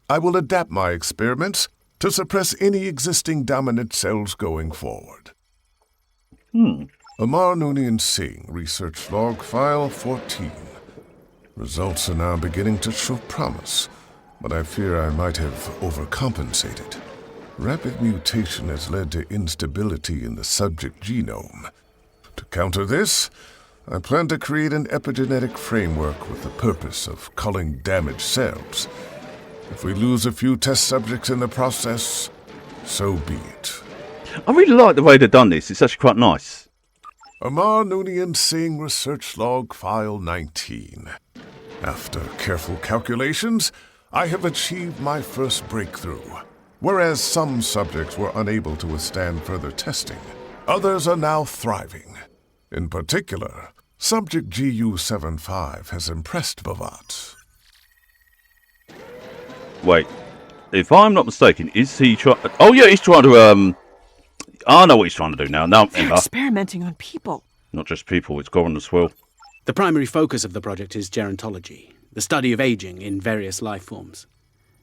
I will adapt my experiments to suppress any existing dominant cells going forward. Amar Noonien Singh, Research Log, File 14. Results are now beginning to show promise, but I fear I might have overcompensated. Rapid mutation has led to instability in the subject genome. To counter this, I plan to create an epigenetic framework with the purpose of culling damaged cells. If we lose a few test subjects in the process, so be it. I really like the way they've done this. It's actually quite nice. Amar Noonien Singh, Research Log, File 19. After careful calculations, I have achieved my first breakthrough. Whereas some subjects were unable to withstand further testing, others are now thriving. In particular, Subject GU-75 has impressed Bhavat. Wait, if I'm not mistaken, is he trying... Oh yeah, he's trying to, I know what he's trying to do now. They're experimenting on people. Not just people, it's Goran as well. The primary focus of the project is gerontology, the study of aging in various life forms.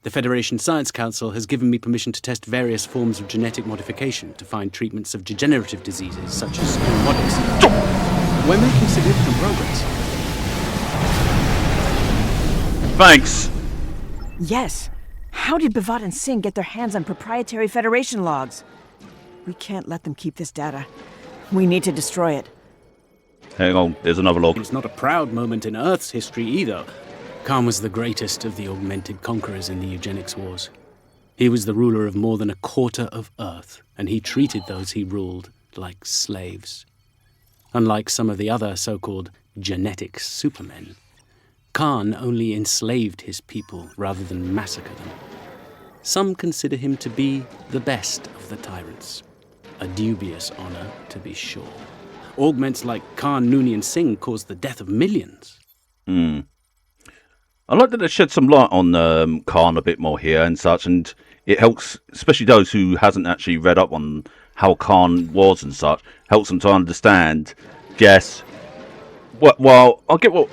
The Federation Science Council has given me permission to test various forms of genetic modification to find treatments of degenerative diseases such as neurotics. We're making significant progress. Thanks. Yes. How did Bhavat and Singh get their hands on proprietary Federation logs? We can't let them keep this data. We need to destroy it. Hang on, there's another log. It's not a proud moment in Earth's history either. Khan was the greatest of the augmented conquerors in the eugenics wars. He was the ruler of more than a quarter of Earth, and he treated those he ruled like slaves. Unlike some of the other so-called genetic supermen, Khan only enslaved his people rather than massacre them. Some consider him to be the best of the tyrants. A dubious honor, to be sure. Augments like Khan Noonien Singh caused the death of millions. I like that they shed some light on Khan a bit more here and such, and it helps, especially those who hasn't actually read up on how Khan was and such, helps them to understand, guess. Well, I get what,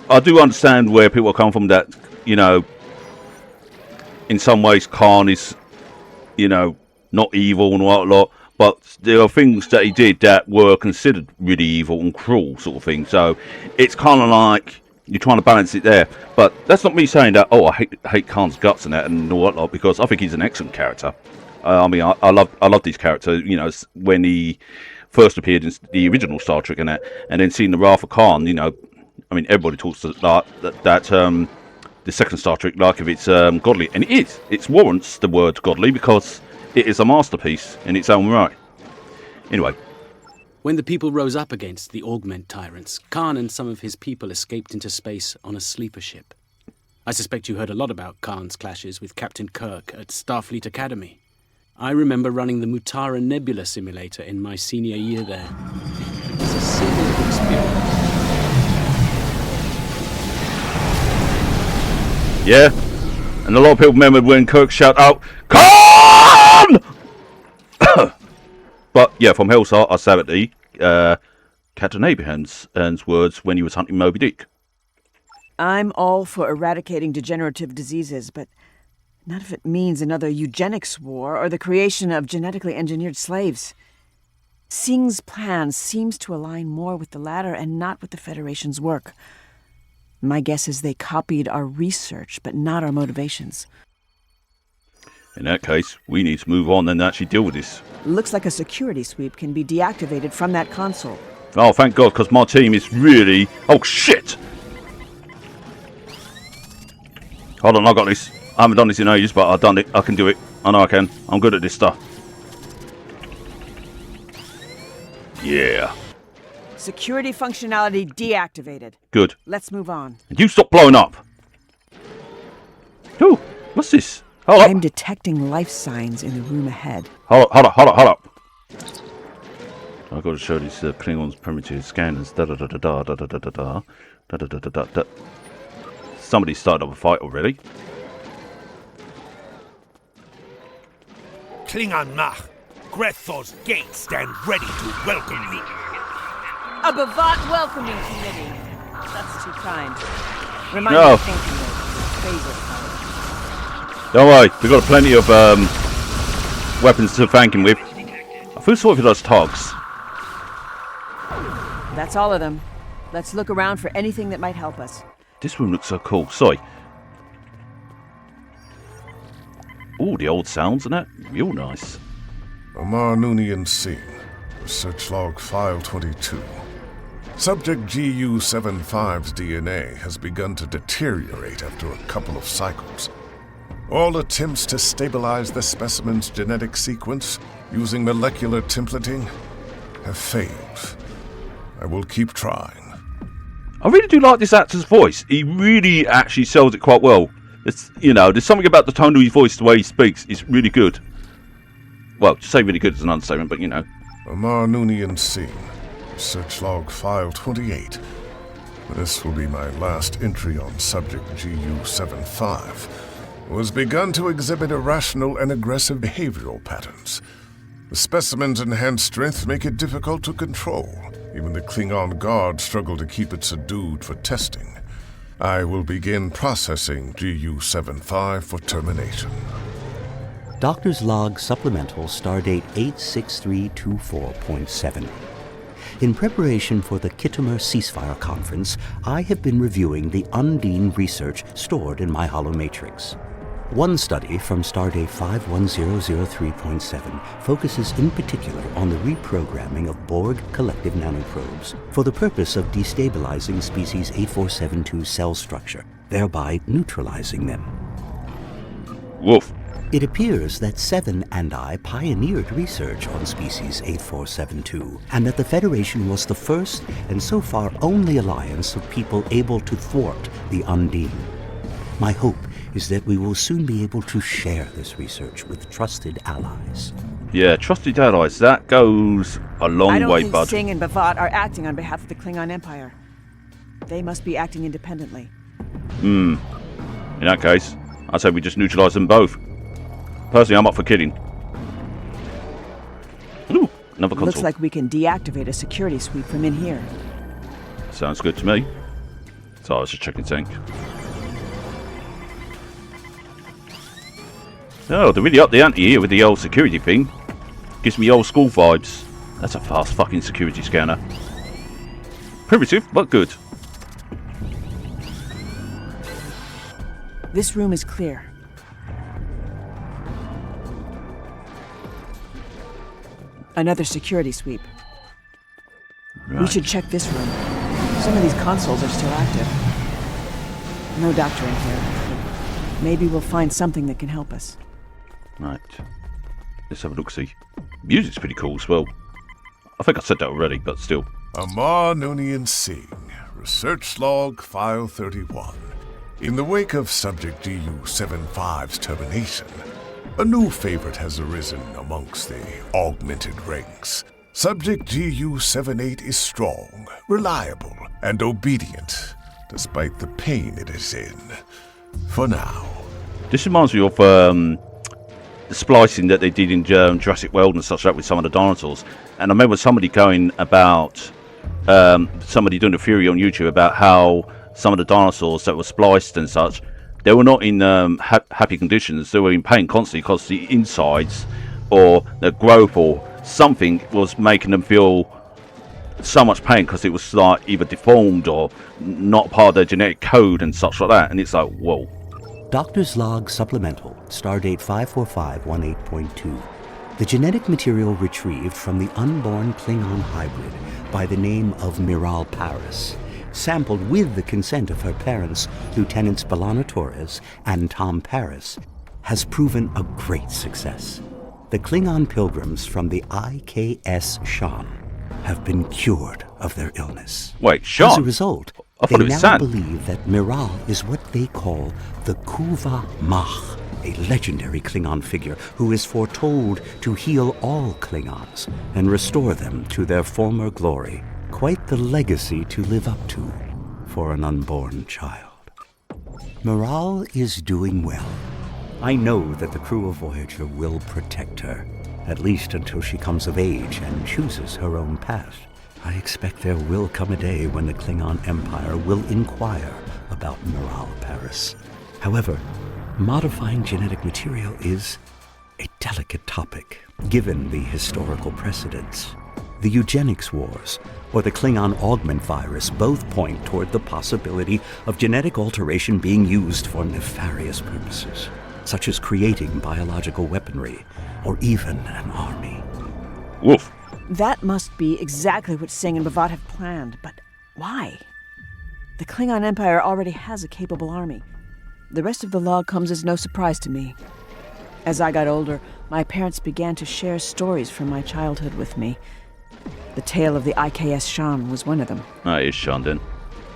I do understand where people come from, that, in some ways Khan is, not evil and whatnot, but there are things that he did that were considered really evil and cruel sort of thing. So it's kind of like you're trying to balance it there. But that's not me saying that, I hate Khan's guts and that and whatnot, because I think he's an excellent character. I love this character, when he first appeared in the original Star Trek and that, and then seeing the Wrath of Khan, everybody talks that the second Star Trek, like if it's godly, and it is. It warrants the word godly because it is a masterpiece in its own right. Anyway. When the people rose up against the augment tyrants, Khan and some of his people escaped into space on a sleeper ship. I suspect you heard a lot about Khan's clashes with Captain Kirk at Starfleet Academy. I remember running the Mutara Nebula simulator in my senior year there. It was a similar experience. Yeah, and a lot of people remembered when Kirk shouted out, Khan! But yeah, from Hellstar, I say it Captain Abraham's words when he was hunting Moby Dick. I'm all for eradicating degenerative diseases, but not if it means another eugenics war or the creation of genetically engineered slaves. Singh's plan seems to align more with the latter and not with the Federation's work. My guess is they copied our research, but not our motivations. In that case, we need to move on and actually deal with this. Looks like a security sweep can be deactivated from that console. Oh, thank God, because my team is really... Oh, shit! Hold on, I got this. I haven't done this in ages, but I've done it. I can do it. I know I can. I'm good at this stuff. Yeah. Security functionality deactivated. Good. Let's move on. And you stop blowing up. Ooh, what's this? Hold up. I'm detecting life signs in the room ahead. Hold up. I've got to show these Klingons primitive scanners. Somebody started up a fight already. Kuvah'Magh, Grethor's gates stand ready to welcome you. A Bavat welcoming committee. That's too kind. Remind No. me of thinking of favorite color. Don't worry, we've got plenty of weapons to thank him with. I feel sorry for those togs. That's all of them. Let's look around for anything that might help us. This room looks so cool. Sorry. Ooh, the old sounds and that. Real nice. Omar Noonien Singh, Research Log File 22. Subject GU-75's DNA has begun to deteriorate after a couple of cycles. All attempts to stabilize the specimen's genetic sequence using molecular templating have failed. I will keep trying. I really do like this actor's voice. He really actually sells it quite well. It's, you know, there's something about the tone of his voice, the way he speaks, is really good. Well, to say really good is an understatement, but you know. Omar Noonien Singh, Research Log File 28. This will be my last entry on subject GU-75. Who has begun to exhibit irrational and aggressive behavioral patterns. The specimen's enhanced strength make it difficult to control. Even the Klingon guards struggle to keep it subdued for testing. I will begin processing GU-75 for termination. Doctor's Log Supplemental Stardate 86324.7. In preparation for the Khitomer ceasefire conference, I have been reviewing the Undine research stored in my holomatrix. One study from Stardate 51003.7 focuses in particular on the reprogramming of Borg collective nanoprobes for the purpose of destabilizing species 8472's cell structure, thereby neutralizing them. Woof. It appears that Seven and I pioneered research on species 8472, and that the Federation was the first and so far only alliance of people able to thwart the Undine. My hope is that we will soon be able to share this research with trusted allies. Yeah, trusted allies. That goes a long way, I don't bud. think Singh and Bavat are acting on behalf of the Klingon Empire. They must be acting independently. In that case, I'd say we just neutralise them both. Personally, I'm up for kidding. Ooh, another console. Looks like we can deactivate a security sweep from in here. Sounds good to me. So I was just checking tank. Oh, they're really up the ante here with the old security thing. Gives me old school vibes. That's a fast fucking security scanner. Primitive, but good. This room is clear. Another security sweep. Right. We should check this room. Some of these consoles are still active. No doctor in here. Maybe we'll find something that can help us. Right. Let's have a look-see. Music's pretty cool as well. I think I said that already, but still. Omar Noonien Singh, Research Log File 31. In the wake of Subject GU-75's termination, a new favorite has arisen amongst the augmented ranks. Subject GU-78 is strong, reliable, and obedient, despite the pain it is in. For now. This reminds me of the splicing that they did in Jurassic World and such like with some of the dinosaurs. And I remember somebody going about, somebody doing a theory on YouTube about how some of the dinosaurs that were spliced and such, they were not in happy conditions. They were in pain constantly because the insides or the growth or something was making them feel so much pain because it was like either deformed or not part of their genetic code and such like that. And it's like, whoa. Doctor's Log Supplemental, Stardate 54518.2. The genetic material retrieved from the unborn Klingon hybrid by the name of Miral Paris sampled with the consent of her parents, Lieutenants B'Elanna Torres and Tom Paris, has proven a great success. The Klingon pilgrims from the IKS Shan have been cured of their illness. Wait, Shan? As a result, I thought they it was now San. believe that Miral is what they call the Kuvah'Magh, a legendary Klingon figure who is foretold to heal all Klingons and restore them to their former glory. Quite the legacy to live up to for an unborn child. Miral is doing well. I know that the crew of Voyager will protect her, at least until she comes of age and chooses her own path. I expect there will come a day when the Klingon Empire will inquire about Miral Paris. However, modifying genetic material is a delicate topic, given the historical precedents. The eugenics wars, or the Klingon augment virus, both point toward the possibility of genetic alteration being used for nefarious purposes, such as creating biological weaponry, or even an army. Woof. That must be exactly what Singh and Bavat have planned, but why? The Klingon Empire already has a capable army. The rest of the log comes as no surprise to me. As I got older, my parents began to share stories from my childhood with me. The tale of the IKS Shan was one of them. No, it is Shan then.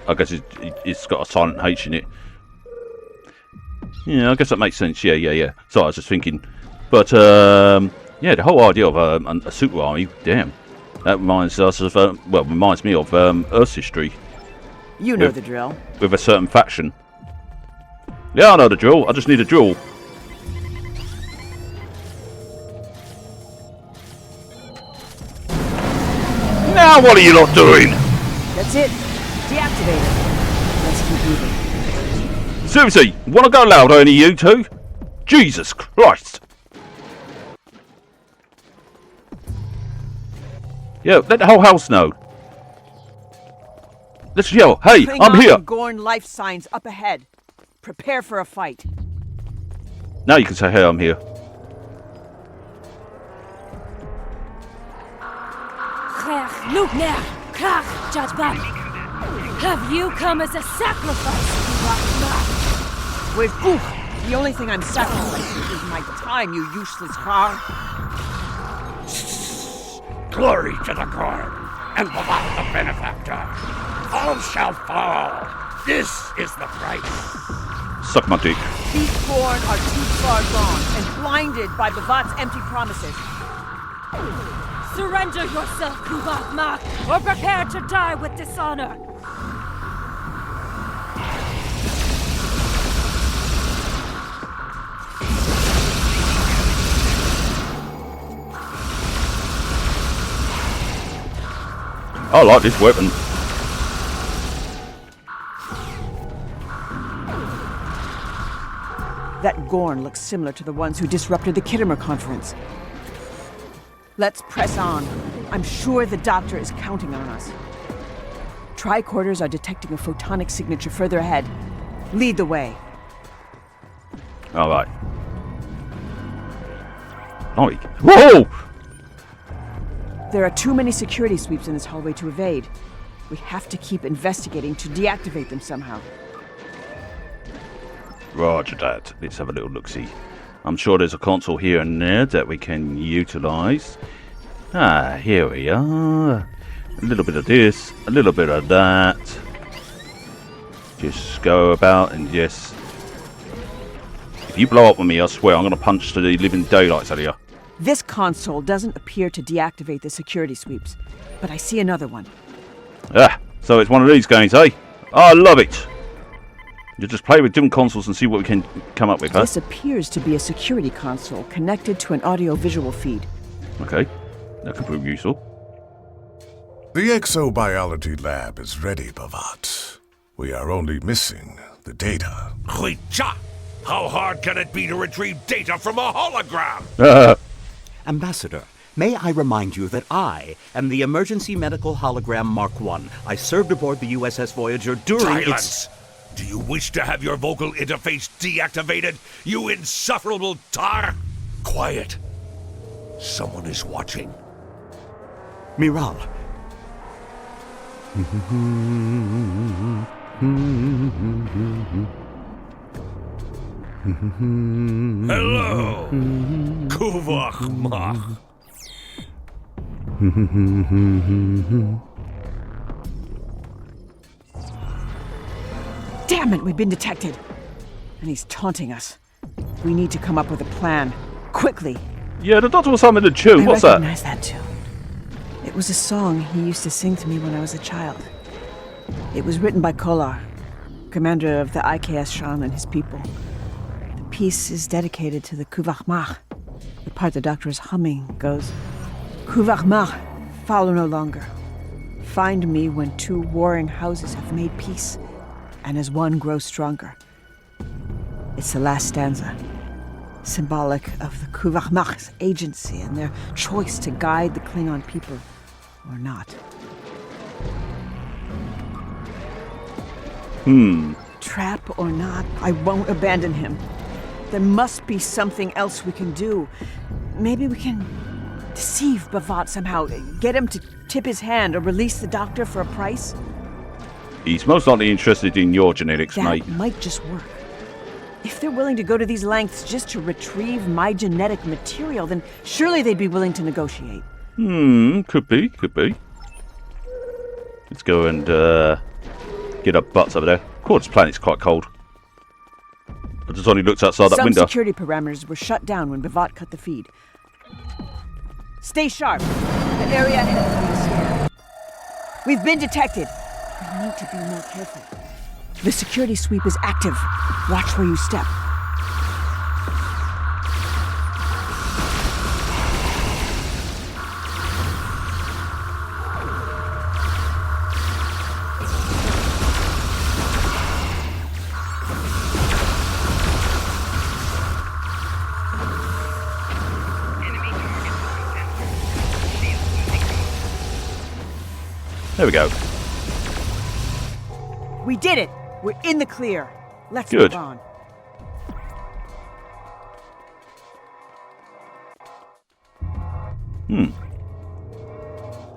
I guess it's got a silent H in it. Yeah, I guess that makes sense. Yeah. So I was just thinking. But, yeah, the whole idea of a super army, damn. That reminds us of, reminds me of Earth's history. You know the drill. With a certain faction. Yeah, I know the drill. I just need a drill. Now what are you lot doing? That's it. Deactivate it. Let's keep moving. Seriously, wanna go louder, any of you two? Jesus Christ! Yeah, let the whole house know. Let's yell, hey, Klingon I'm here! and Gorn life signs up ahead. Prepare for a fight. Now you can say, hey, I'm here. Have you come as a sacrifice, Kuvah'Magh? Wait, the only thing I'm sacrificing is my time, you useless har. Glory to the Gorn, and Bavat the benefactor. All shall fall. This is the price. Suck my dick. These Gorn are too far gone and blinded by Bavat's empty promises. Surrender yourself, Kuvah'Magh, or prepare to die with dishonor. I like this weapon. That Gorn looks similar to the ones who disrupted the Kittimer conference. Let's press on. I'm sure the doctor is counting on us. Tricorders are detecting a photonic signature further ahead. Lead the way. All right. Oh, whoa! There are too many security sweeps in this hallway to evade. We have to keep investigating to deactivate them somehow. Roger that. Let's have a little look-see. I'm sure there's a console here and there that we can utilize. Ah, here we are. A little bit of this, a little bit of that. Just go about and just... If you blow up on me, I swear I'm going to punch the living daylights out of you. This console doesn't appear to deactivate the security sweeps, but I see another one. Ah, so it's one of these games, eh? I love it. You just play with different consoles and see what we can come up with, huh? This appears to be a security console connected to an audio-visual feed. Okay, that could prove useful. The exobiology lab is ready, Bavat. We are only missing the data. Cha! How hard can it be to retrieve data from a hologram? Ambassador, may I remind you that I am the Emergency Medical Hologram Mark I. I served aboard the USS Voyager during Silence! Do you wish to have your vocal interface deactivated, you insufferable tar? Quiet. Someone is watching. Miral. Hello, Kuvah'Magh. Damn it, we've been detected. And he's taunting us. We need to come up with a plan. Quickly. Yeah, the doctor was humming the tune. What's I that? recognize that tune. It was a song he used to sing to me when I was a child. It was written by Kolar, commander of the IKS Shan and his people. The piece is dedicated to the Kuvah'Magh. The part the doctor is humming goes, Kuvah'Magh, follow no longer. Find me when two warring houses have made peace, and as one grows stronger. It's the last stanza, symbolic of the Kuvah'Magh's agency and their choice to guide the Klingon people, or not. Trap or not, I won't abandon him. There must be something else we can do. Maybe we can deceive Bavat somehow, get him to tip his hand or release the doctor for a price. He's most likely interested in your genetics, mate. That might just work. If they're willing to go to these lengths just to retrieve my genetic material, then surely they'd be willing to negotiate. Could be. Let's go and get our butts over there. Of course, this planet's quite cold. I just only looked outside that window. Some security parameters were shut down when Bavat cut the feed. Stay sharp. The area ahead is scared. We've been detected. We need to be more careful. The security sweep is active. Watch where you step. There we go. We did it! We're in the clear. Let's Good. move on.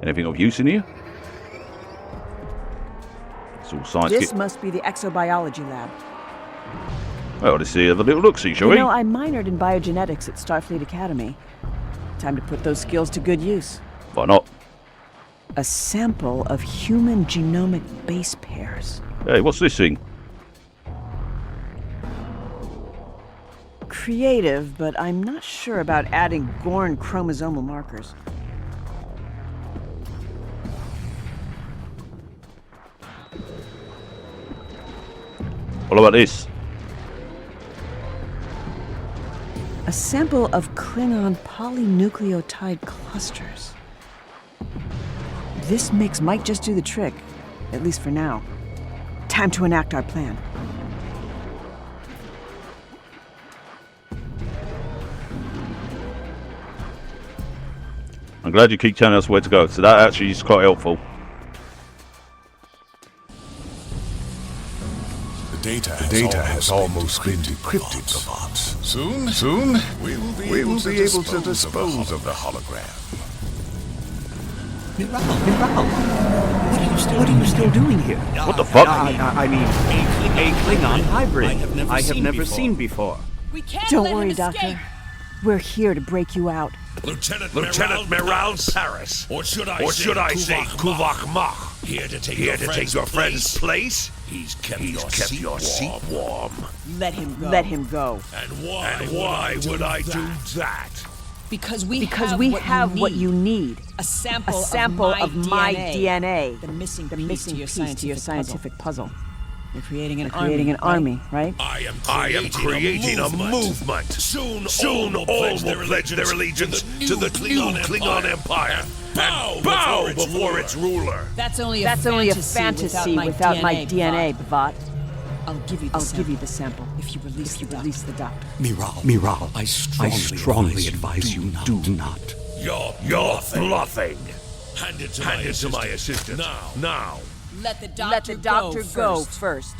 Anything of use in here? It's all science. This must be the exobiology lab. Well, let's see a little look-see, shall You we? know, I minored in biogenetics at Starfleet Academy. Time to put those skills to good use. Why not? A sample of human genomic base pairs. Hey, what's this thing? Creative, but I'm not sure about adding Gorn chromosomal markers. What about this? A sample of Klingon polynucleotide clusters. This mix might just do the trick, at least for now. Time to enact our plan. I'm glad you keep telling us where to go, so that actually is quite helpful. The data has almost been decrypted, Bavat. Soon, we will be able to dispose of the hologram. Miral, what are you still doing here? What the fuck? I mean, a Klingon hybrid I have never seen before. Don't worry, Doctor. We're here to break you out. Lieutenant Miral Saris. Or should I say Kuvah'Magh. Here to take your friend's place? He's kept your seat warm. Let him go. And why would I do that? Because we have what you need. A sample of my DNA. The missing piece to your scientific puzzle. You're creating an army, right? I am creating a movement. Soon all will pledge their allegiance to the new Klingon Empire and bow before its ruler. That's only a fantasy without my DNA, Bavat. I'll give you the sample if you release the doctor. Miral, I strongly advise you do not. You're bluffing. Hand it to my assistant. Now. Let the doctor go first.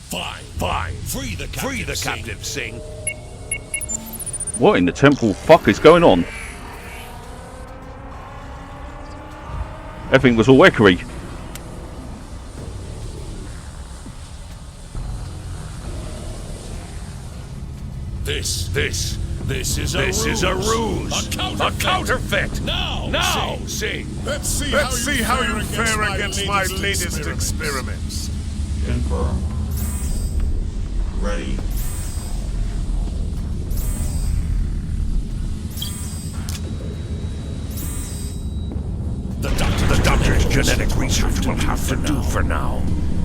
Fine. Free the captive, Singh. What in the temple fuck is going on? Everything was all echoey. This is a ruse. A counterfeit. Now, see. Let's see how you fare against my latest experiments. Confirm. Ready. The doctor's genetic research will have to do for now.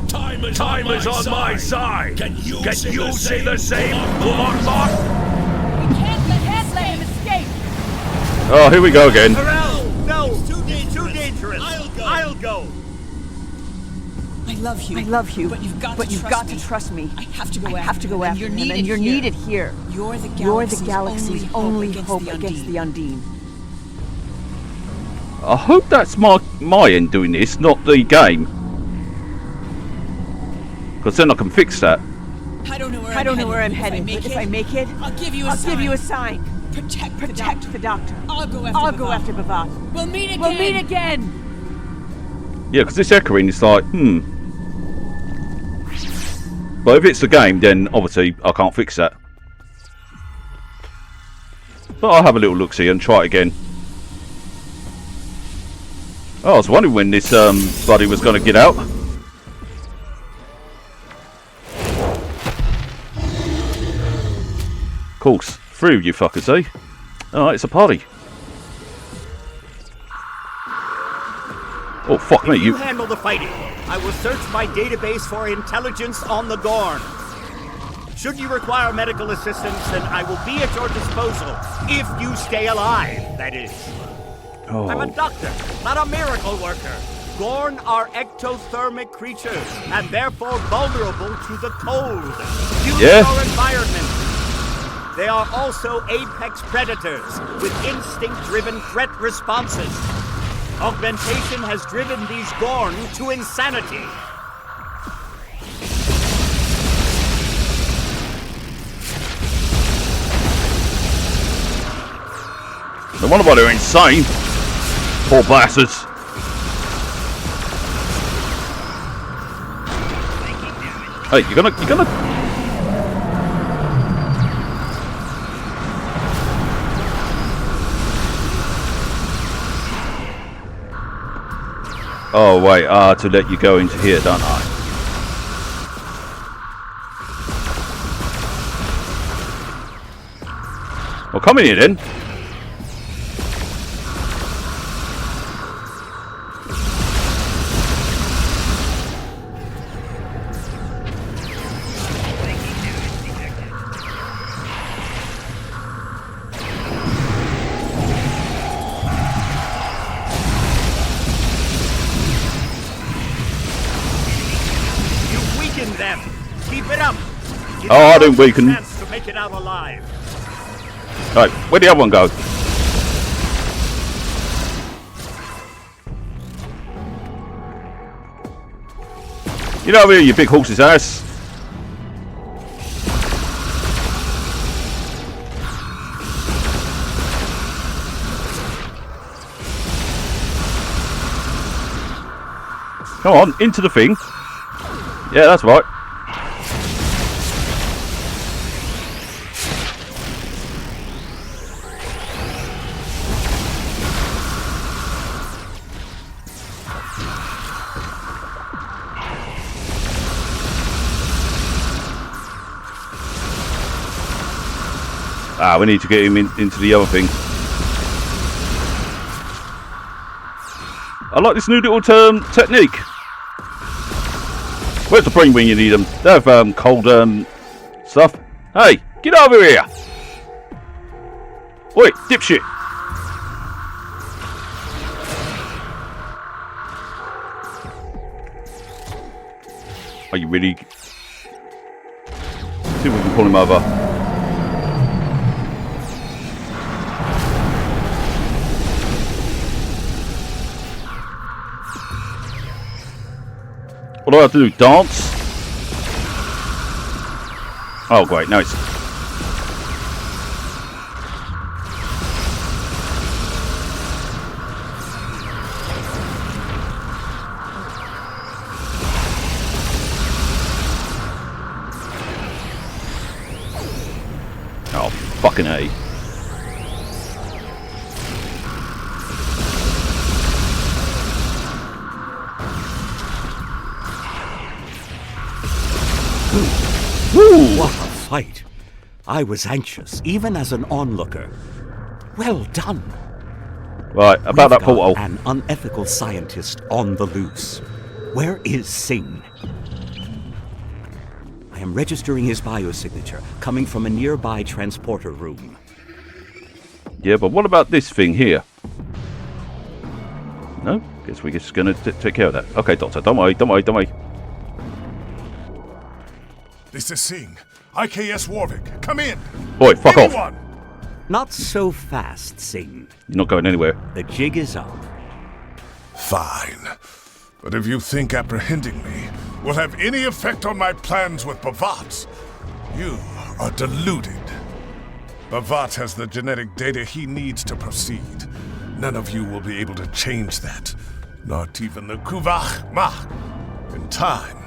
Time is on my side. Can you say the same, Kuvah'Magh? We can't let him escape! Oh, here we go again. No! It's too dangerous! I'll go! I love you. But you've got to trust me. I have to go after him, and you're needed here. You're the galaxy's only hope against the Undine. I hope that's my end doing this, not the game. Because then I can fix that. I don't know where I'm heading, but if I make it, I'll give you a sign. Protect the doctor. I'll go after Bhavat. We'll meet again. Yeah, because this echoing is like, But if it's the game, then obviously I can't fix that. But I'll have a little look-see and try it again. Oh, I was wondering when this buddy was going to get out. Of course, through you fuckers, eh? Alright, it's a party. Oh, fuck me, You handle the fighting. I will search my database for intelligence on the Gorn. Should you require medical assistance, then I will be at your disposal. If you stay alive, that is. Oh. I'm a doctor, not a miracle worker. Gorn are ectothermic creatures, and therefore vulnerable to the cold. Use your environment. They are also apex predators, with instinct-driven threat responses. Augmentation has driven these Gorn to insanity. No wonder why they're insane. Poor bastards. Hey, you're gonna. Oh wait, to let you go into here, don't I? Well, come in here then. Them. Keep it up. Oh, I didn't weaken. Chance to make it out alive. Right, where'd the other one go? Get over here, you big horse's ass. Come on, into the thing. Yeah, that's right. Ah, we need to get him into the other thing. I like this new little technique. Where's the brain when you need them? They have cold stuff. Hey, get over here! Oi, dipshit! Are you really? See if we can pull him over. What do I have to do? Dance? Oh, great. Nice. Fucking A. Woo! What a fight! I was anxious, even as an onlooker. Well done. Right, about that portal. An unethical scientist on the loose. Where is Singh? I am registering his biosignature, coming from a nearby transporter room. Yeah, but what about this thing here? No? Guess we're just gonna take care of that. Okay, Doctor, don't worry, don't worry, don't worry. This is Singh. IKS Warwick. Come in. Boy, fuck Anyone? off. Not so fast, Singh. You're not going anywhere. The jig is up. Fine. But if you think apprehending me will have any effect on my plans with Bavat, you are deluded. Bavat has the genetic data he needs to proceed. None of you will be able to change that. Not even the Kuvah'Magh. In time,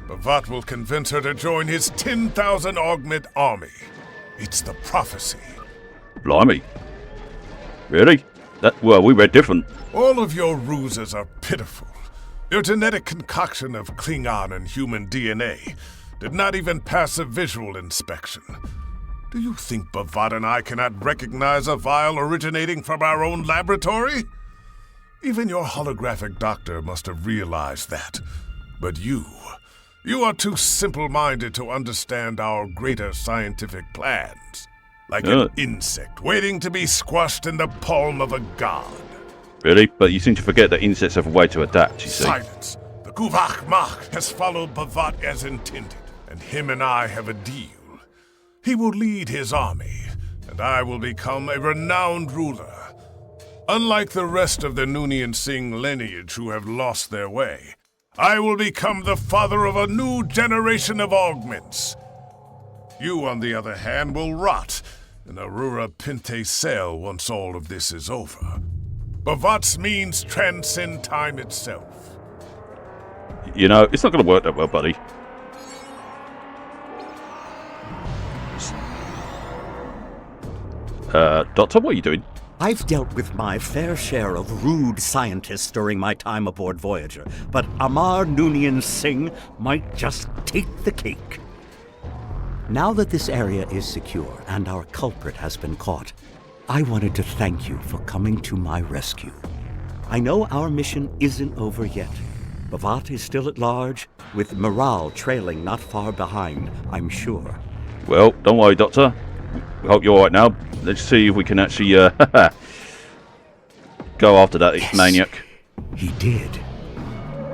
Bavat will convince her to join his 10,000 augment army. It's the prophecy. Blimey. Really? Well, we read different. All of your ruses are pitiful. Your genetic concoction of Klingon and human DNA did not even pass a visual inspection. Do you think Bavat and I cannot recognize a vial originating from our own laboratory? Even your holographic doctor must have realized that. But you are too simple-minded to understand our greater scientific plans. Like an insect waiting to be squashed in the palm of a god. Really? But you seem to forget that insects have a way to adapt, you see. Silence! The Kuvah'Magh has followed Bavat as intended, and him and I have a deal. He will lead his army, and I will become a renowned ruler. Unlike the rest of the Noonien Singh lineage who have lost their way, I will become the father of a new generation of augments. You, on the other hand, will rot in Aurora Pinte cell once all of this is over. Bavat's means transcend time itself. You know, it's not going to work that well, buddy. Doctor, what are you doing? I've dealt with my fair share of rude scientists during my time aboard Voyager, but Amar Noonien Singh might just take the cake. Now that this area is secure and our culprit has been caught, I wanted to thank you for coming to my rescue. I know our mission isn't over yet. Bavat is still at large, with morale trailing not far behind, I'm sure. Well, don't worry, Doctor. We hope you're alright now. Let's see if we can actually go after that maniac. He did.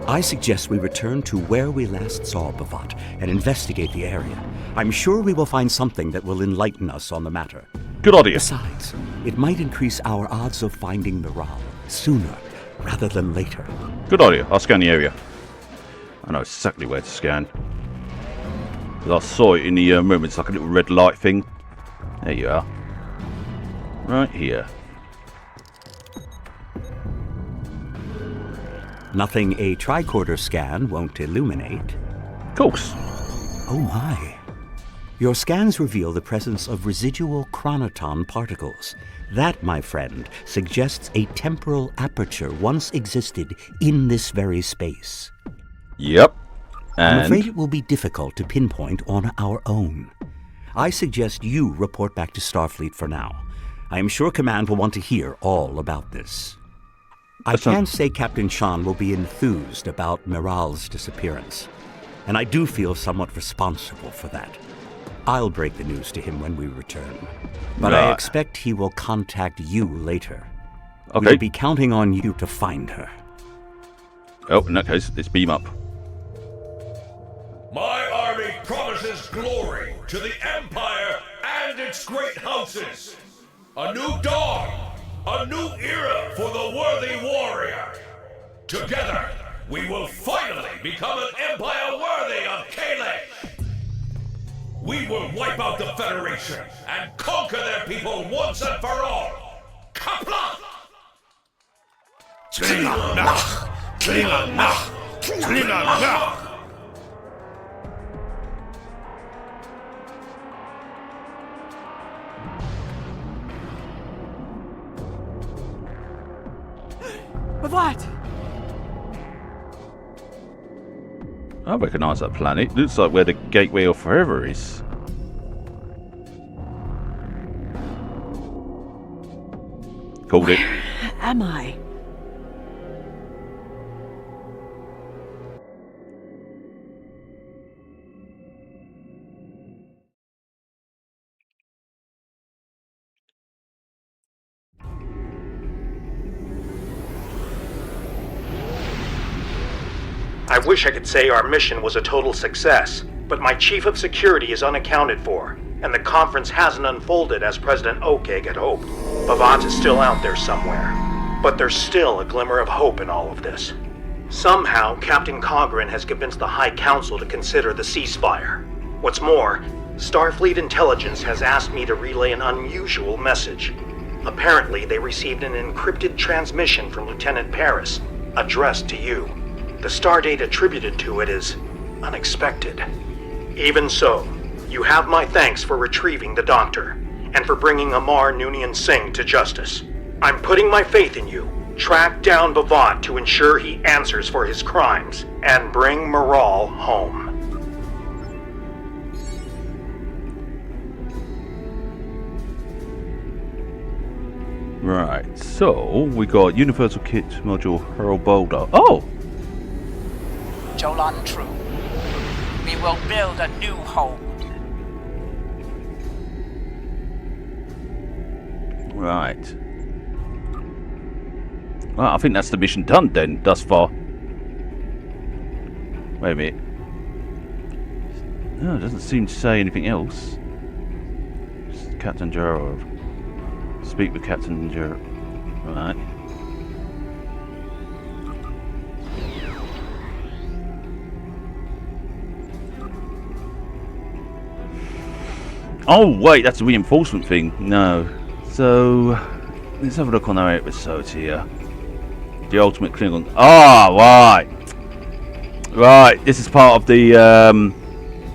I suggest we return to where we last saw Bavat and investigate the area. I'm sure we will find something that will enlighten us on the matter. Good idea. Besides, it might increase our odds of finding Miral sooner rather than later. Good idea. I'll scan the area. I know exactly where to scan. I saw it in the room. It's like a little red light thing. There you are. Right here. Nothing a tricorder scan won't illuminate. Of course. Oh my. Your scans reveal the presence of residual chronoton particles. That, my friend, suggests a temporal aperture once existed in this very space. Yep. And I'm afraid it will be difficult to pinpoint on our own. I suggest you report back to Starfleet for now. I am sure Command will want to hear all about this. I can't say Captain Sean will be enthused about Miral's disappearance, and I do feel somewhat responsible for that. I'll break the news to him when we return, but I expect he will contact you later. Okay. We'll be counting on you to find her. Oh, in that case, let's beam up. My army promises glory to the Empire and its great houses. A new dawn, a new era for the worthy warrior. Together, we will finally become an empire worthy of Kalesh. We will wipe out the Federation and conquer their people once and for all. Kapla! Klingon-Magh! Klingon-Magh! Klingon-Magh! Bhavat! I recognise that planet. Looks like where the Gateway of Forever is. Called it. Where am I? I wish I could say our mission was a total success, but my chief of security is unaccounted for, and the conference hasn't unfolded as President Okeg had hoped. Bhavat is still out there somewhere, but there's still a glimmer of hope in all of this. Somehow, Captain Cogran has convinced the High Council to consider the ceasefire. What's more, Starfleet Intelligence has asked me to relay an unusual message. Apparently, they received an encrypted transmission from Lieutenant Paris, addressed to you. The stardate attributed to it is unexpected. Even so, you have my thanks for retrieving the Doctor, and for bringing Amar Noonien Singh to justice. I'm putting my faith in you. Track down Bhavat to ensure he answers for his crimes, and bring Maral home. Right, so we got Universal Kit Module Hurl Boulder. Oh! Jolan True. We will build a new home. Right. Well, I think that's the mission done then, thus far. Wait a minute. No, it doesn't seem to say anything else. Just Captain Jarrov. Speak with Captain Jarrov. Right. Oh, wait, that's a reinforcement thing. No. So, let's have a look on our episodes here. The Ultimate Klingon. Ah, right. Right, this is part of the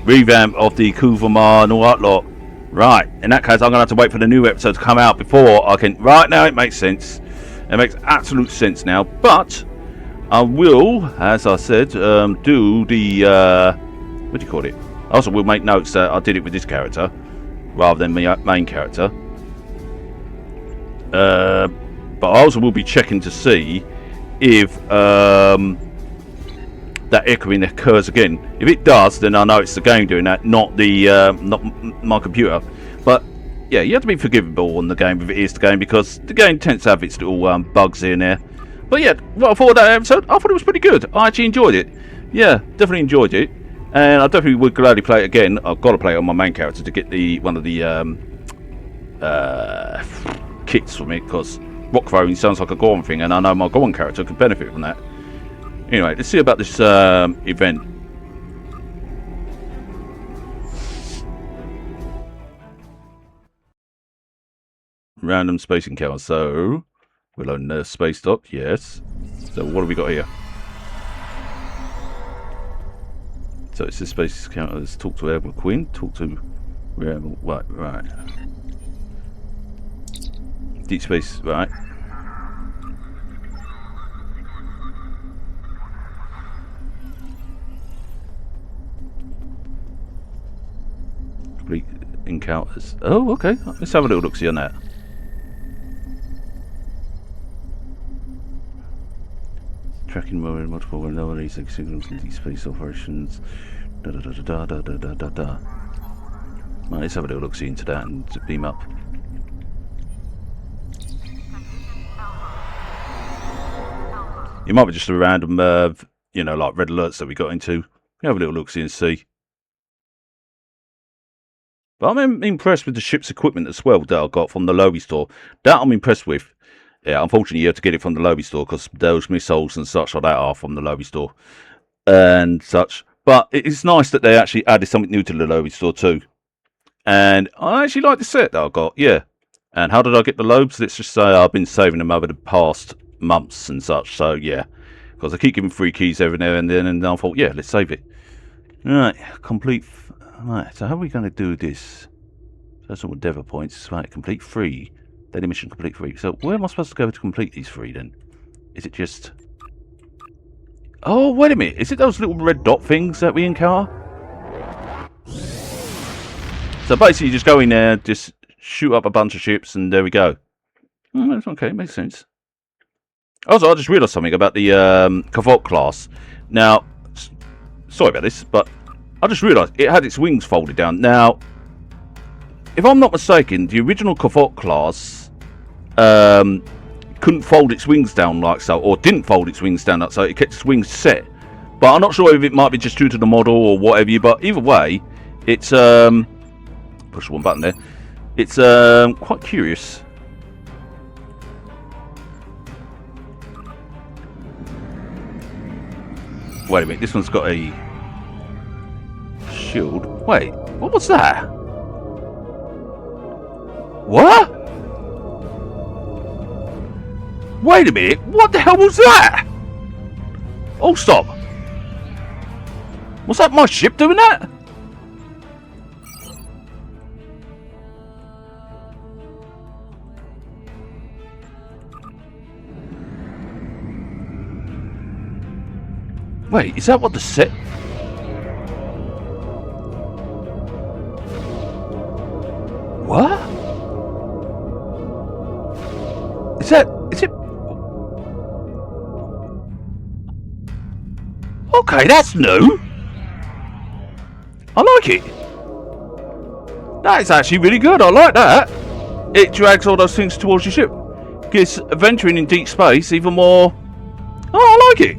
revamp of the Kuvah'Magh and all that lot. Right, in that case, I'm going to have to wait for the new episode to come out before I can... Right now, it makes sense. It makes absolute sense now. But, I will, as I said, do the... what do you call it? I also will make notes that I did it with this character, rather than my main character. But I also will be checking to see if that echoing occurs again. If it does, then I know it's the game doing that, not the not my computer. But yeah, you have to be forgivable on the game if it is the game, because the game tends to have its little bugs here and there. But yeah, what I thought of that episode, I thought it was pretty good. I actually enjoyed it. Yeah, definitely enjoyed it, and I definitely would gladly play it again. I've got to play it on my main character to get the one of the kits from it, because rock throwing sounds like a Gorn thing, and I know my Gorn character could benefit from that. Anyway, let's see about this event. Random space encounter. So, we'll own the space dock, yes. So, what have we got here? So, it's this space encounter. Let's talk to Admiral Quinn. Talk to... Right. Deep space, right. Complete encounters. Oh, okay. Let's have a little look-see on that. Tracking multiple vulnerabilities, like signals in deep space operations. Right, let's have a little look-see into that and beam up. It might be just a random, you know, like red alerts that we got into. We have a little look-see and see. But I'm impressed with the ship's equipment as well that I got from the Lobby store. That I'm impressed with. Yeah, unfortunately you have to get it from the Lobby store, because those missiles and such like that are from the Lobby store and such. But it's nice that they actually added something new to the Lobby store too. And I actually like the set that I got, yeah. And how did I get the lobes? Let's just say I've been saving them over the past months and such, so yeah. Because I keep giving free keys every now and then, and I thought, yeah, let's save it. Right, complete... Right, so how are we going to do this? First of all, Endeavour points. Right, complete free. Daily mission complete free. So where am I supposed to go to complete these free then? Is it just... Oh, wait a minute. Is it those little red dot things that we encounter? So basically, you just go in there, just shoot up a bunch of ships, and there we go. Oh, okay, makes sense. Also, I just realised something about the Kuvah'Magh class. Now, sorry about this, but I just realised it had its wings folded down. Now, if I'm not mistaken, the original Kuvah'Magh class couldn't fold its wings down like so, or didn't fold its wings down like so. It kept its wings set. But I'm not sure if it might be just due to the model or whatever. But either way, it's push one button there. It's quite curious. Wait a minute, this one's got a shield. Wait, what was that? What? Wait a minute, what the hell was that? Oh, stop. Was that my ship doing that? Wait, is that what the set... What? Is it... Okay, that's new. I like it. That is actually really good. I like that. It drags all those things towards your ship. Gives adventuring in deep space even more... Oh, I like it.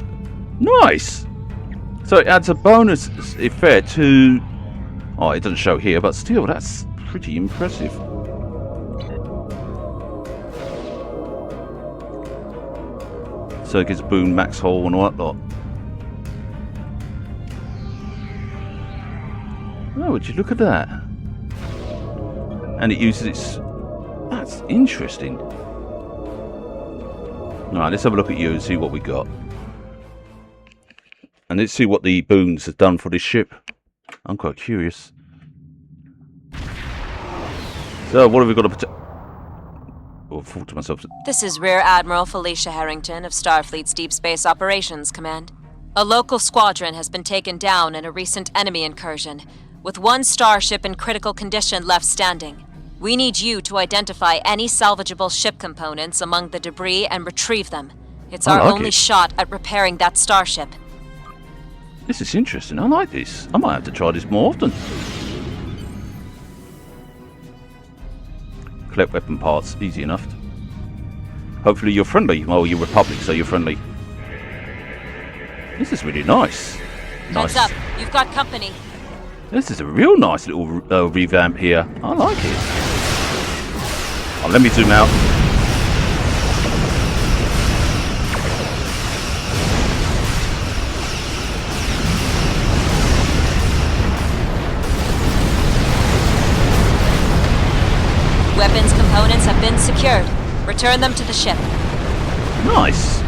Nice. So it adds a bonus effect to... Oh, it doesn't show here, but still, that's pretty impressive. So it gives boom, max hull and all that lot. Oh, would you look at that? And it uses its... That's interesting. Alright, let's have a look at you and see what we got. And let's see what the boons have done for this ship. I'm quite curious. So, what have we got to protect? Oh, I thought to myself... This is Rear Admiral Felicia Harrington of Starfleet's Deep Space Operations Command. A local squadron has been taken down in a recent enemy incursion, with one starship in critical condition left standing. We need you to identify any salvageable ship components among the debris and retrieve them. It's our only shot at repairing that starship. This is interesting. I like this. I might have to try this more often. Collect weapon parts. Easy enough. Hopefully you're friendly. Well, you're Republic, so you're friendly. This is really nice. Heads up. You've got company. This is a real nice little revamp here. I like it. Oh, let me zoom out. Weapons components have been secured. Return them to the ship. Nice.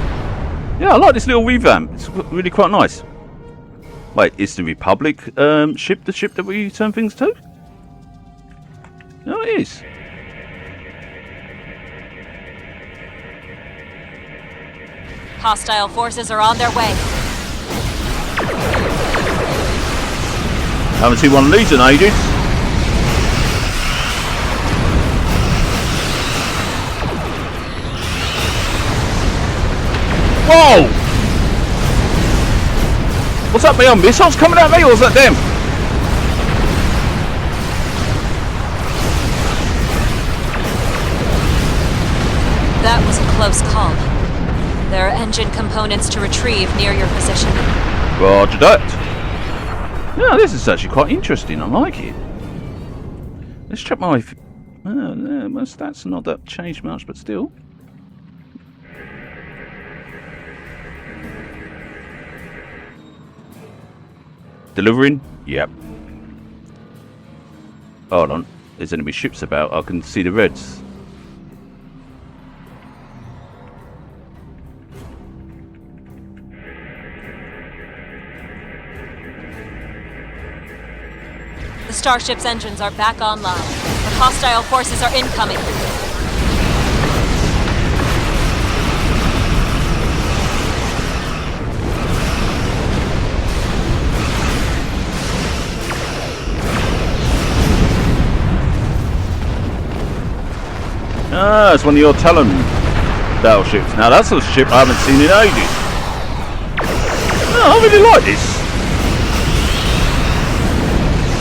Yeah, I like this little revamp. It's really quite nice. Wait, is the Republic ship the ship that we return things to? No, it is. Hostile forces are on their way. Haven't seen one of these in ages. Whoa! What's that, me on missiles coming at me, or is that them? That was a close call. There are engine components to retrieve near your position. Roger that. Yeah, this is actually quite interesting. I like it. Let's check my... my stats are not that changed much, but still. Delivering? Yep. Hold on. There's enemy ships about. I can see the reds. The starship's engines are back online, but hostile forces are incoming. Ah, it's one of your Talon battleships. Now that's a ship I haven't seen in ages. Oh, I really like this.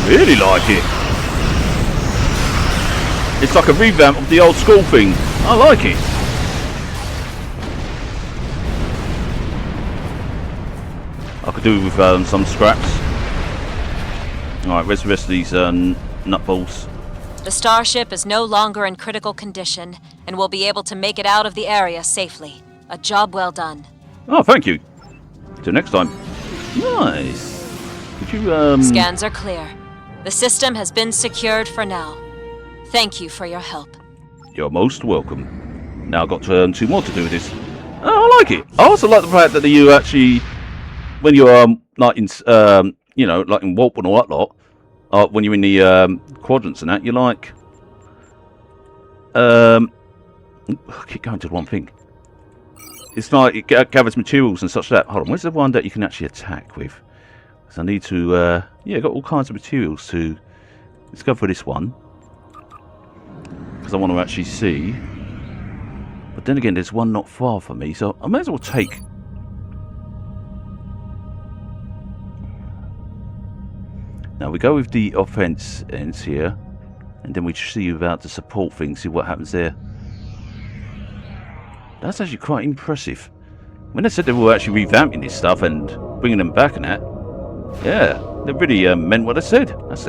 Really like it. It's like a revamp of the old school thing. I like it. I could do with some scraps. Alright, where's the rest of these nutballs? The starship is no longer in critical condition and will be able to make it out of the area safely. A job well done. Oh, thank you. Till next time. Nice. Could you Scans are clear. The system has been secured for now. Thank you for your help. You're most welcome. Now I've got to earn 2 more to do with this. Oh, I like it. I also like the fact that you actually, when you're like in you know, like in warp and all that lot, when you're in the quadrants and that, you're like I keep going to the one thing. It's like it gathers materials and such that. Hold on, where's the one that you can actually attack with? So I need to yeah, got all kinds of materials to discover this one. Because I want to actually see. But then again, there's one not far from me, so I may as well take. Now we go with the offense ends here, and then we see about the support thing, see what happens there. That's actually quite impressive. When they said they were actually revamping this stuff and bringing them back and that, yeah, they really meant what they said. That's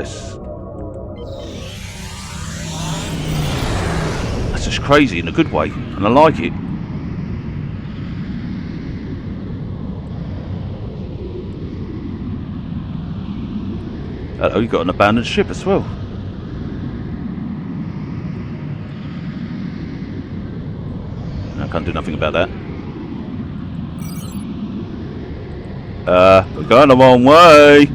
just crazy in a good way, and I like it. Oh, you got an abandoned ship as well. I can't do nothing about that. We're going the wrong way.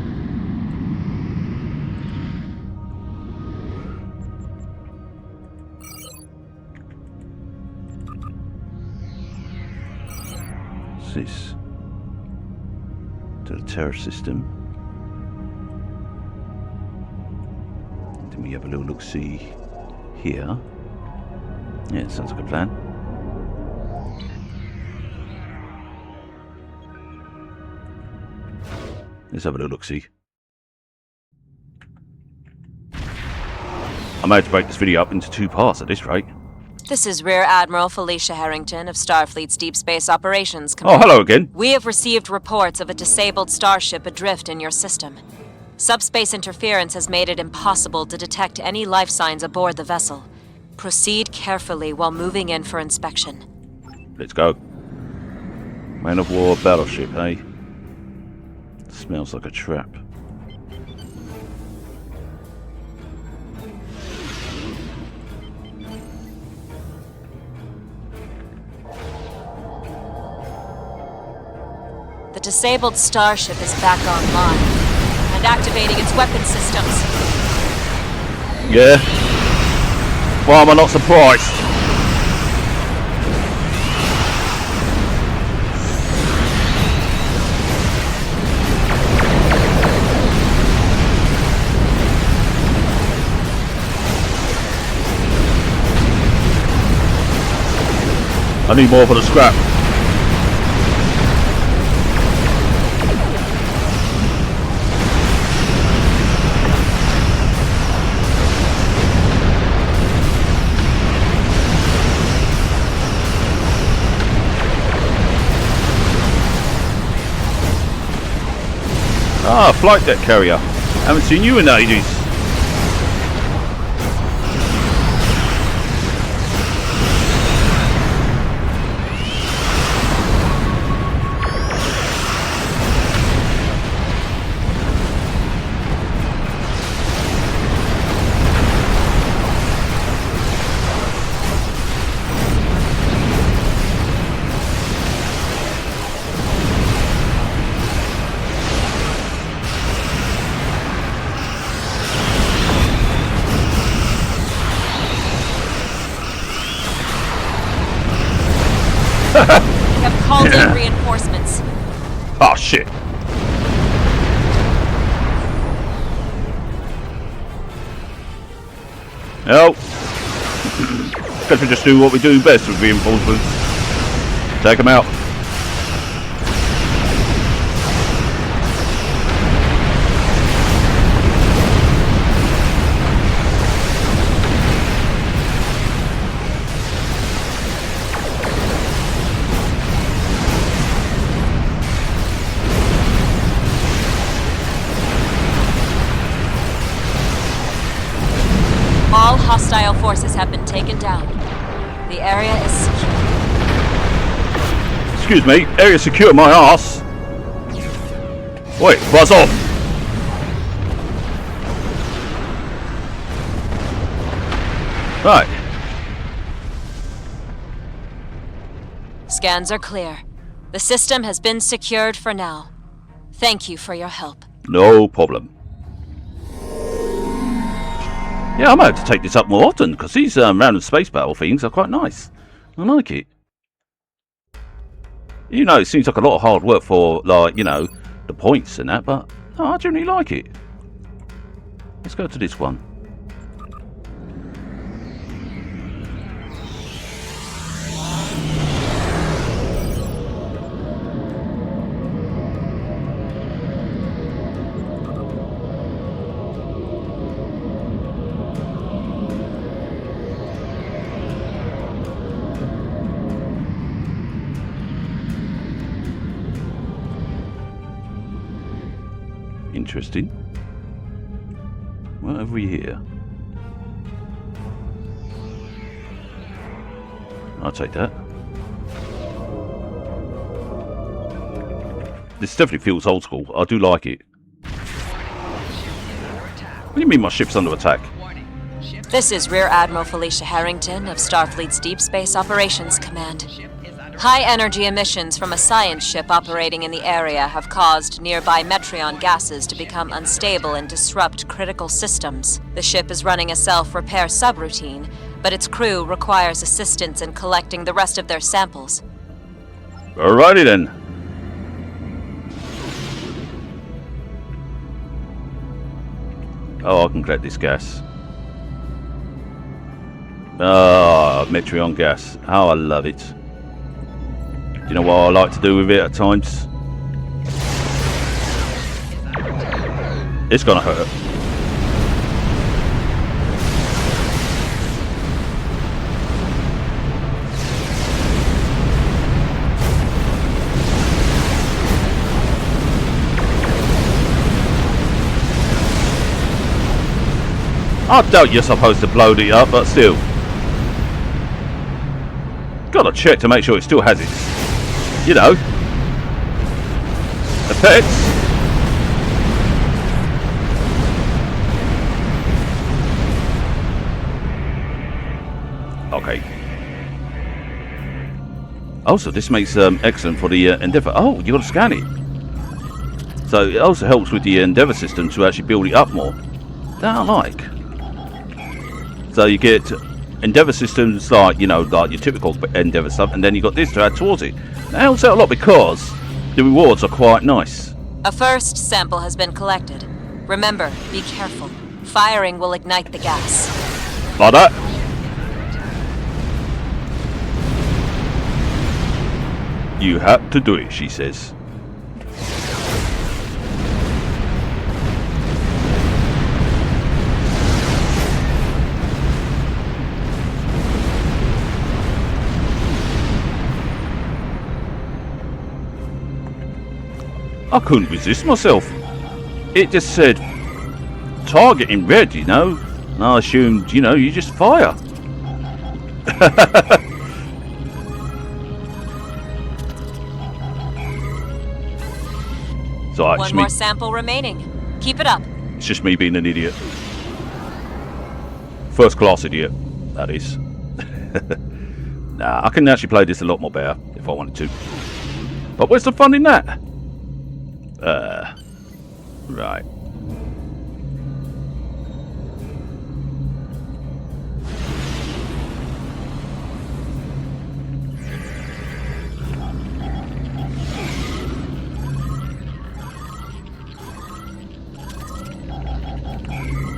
What's this? To the terror system. Then we have a little look-see here. Yeah, sounds like a plan. Let's have a little look-see. I may have to break this video up into 2 parts at this rate. This is Rear Admiral Felicia Harrington of Starfleet's Deep Space Operations Command. Oh, hello again. We have received reports of a disabled starship adrift in your system. Subspace interference has made it impossible to detect any life signs aboard the vessel. Proceed carefully while moving in for inspection. Let's go. Man of war battleship, eh? Smells like a trap. The disabled starship is back online and activating its weapon systems. Yeah. Why am I not surprised? I need more for the scrap. Ah, flight deck carrier. Haven't seen you in ages. We have called in reinforcements. Oh shit. Help. Guess we just do what we do best with reinforcements. Take them out. All hostile forces have been taken down. The area is secure. Excuse me, area secure my ass. Wait, buzz off. Right. Scans are clear. The system has been secured for now. Thank you for your help. No problem. Yeah, I might have to take this up more often, because these random space battle things are quite nice. I like it. You know, it seems like a lot of hard work for, like, you know, the points and that, but no, I generally like it. Let's go to this one. Interesting. What have we here? I'll take that. This definitely feels old school. I do like it. What do you mean my ship's under attack? This is Rear Admiral Felicia Harrington of Starfleet's Deep Space Operations Command. High-energy emissions from a science ship operating in the area have caused nearby Metreon gases to become unstable and disrupt critical systems. The ship is running a self-repair subroutine, but its crew requires assistance in collecting the rest of their samples. Alrighty then. Oh, I can collect this gas. Ah, Metreon gas. How I love it. You know what I like to do with it at times? It's gonna hurt. I doubt you're supposed to blow it up, but still. Gotta check to make sure it still has its, you know, effects. Okay. Also, this makes excellent for the Endeavour. Oh, you got to scan it. So it also helps with the Endeavour system to actually build it up more. That I like. So you get Endeavour systems like, you know, like your typical Endeavour stuff, and then you got this to add towards it. That helps out a lot because the rewards are quite nice. A first sample has been collected. Remember, be careful. Firing will ignite the gas. Like that. You have to do it, she says. I couldn't resist myself. It just said target in red, you know. And I assumed, you know, you just fire. So One more sample remaining. Keep it up. It's just me being an idiot. First class idiot, that is. Nah, I can actually play this a lot more better if I wanted to. But where's the fun in that? Right.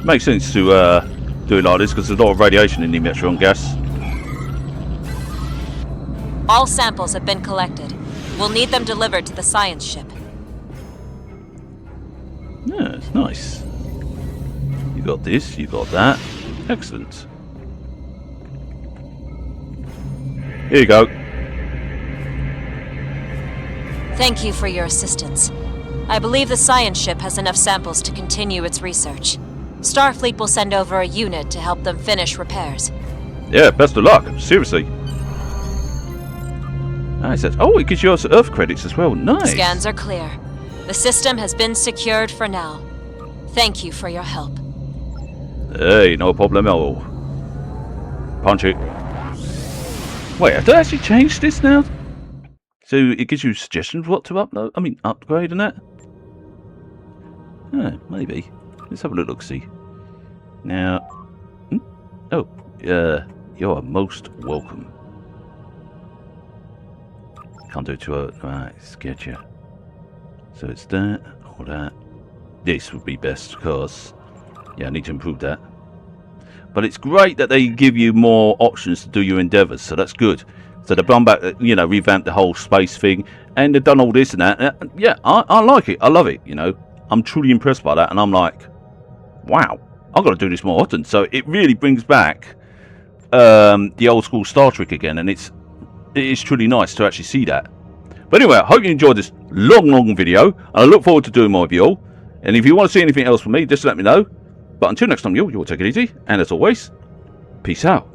Makes sense to do it like this because there's a lot of radiation in the Metreon gas. All samples have been collected. We'll need them delivered to the science ship. Yeah, it's nice. You got this, you got that. Excellent. Here you go. Thank you for your assistance. I believe the science ship has enough samples to continue its research. Starfleet will send over a unit to help them finish repairs. Yeah, best of luck. Seriously. Nice. Oh, it gives you Earth credits as well. Nice. Scans are clear. The system has been secured for now. Thank you for your help. Hey, no problemo. Punch it. Wait, have they actually changed this now? So it gives you suggestions what to upload? I mean, upgrade and that? Maybe. Let's have a little look-see. Now... Oh, you are most welcome. Can't do it to her. Right, sketcher. So it's that, or that. This would be best, because... Yeah, I need to improve that. But it's great that they give you more options to do your endeavours, so that's good. So they've gone back, you know, revamped the whole space thing, and they've done all this and that. Yeah, I like it. I love it, you know. I'm truly impressed by that, and I'm like, wow, I've got to do this more often. So it really brings back the old school Star Trek again, and it is truly nice to actually see that. But anyway, I hope you enjoyed this long video, and I look forward to doing more with you all. And if you want to see anything else from me, just let me know. But until next time, you'll take it easy, and as always, peace out.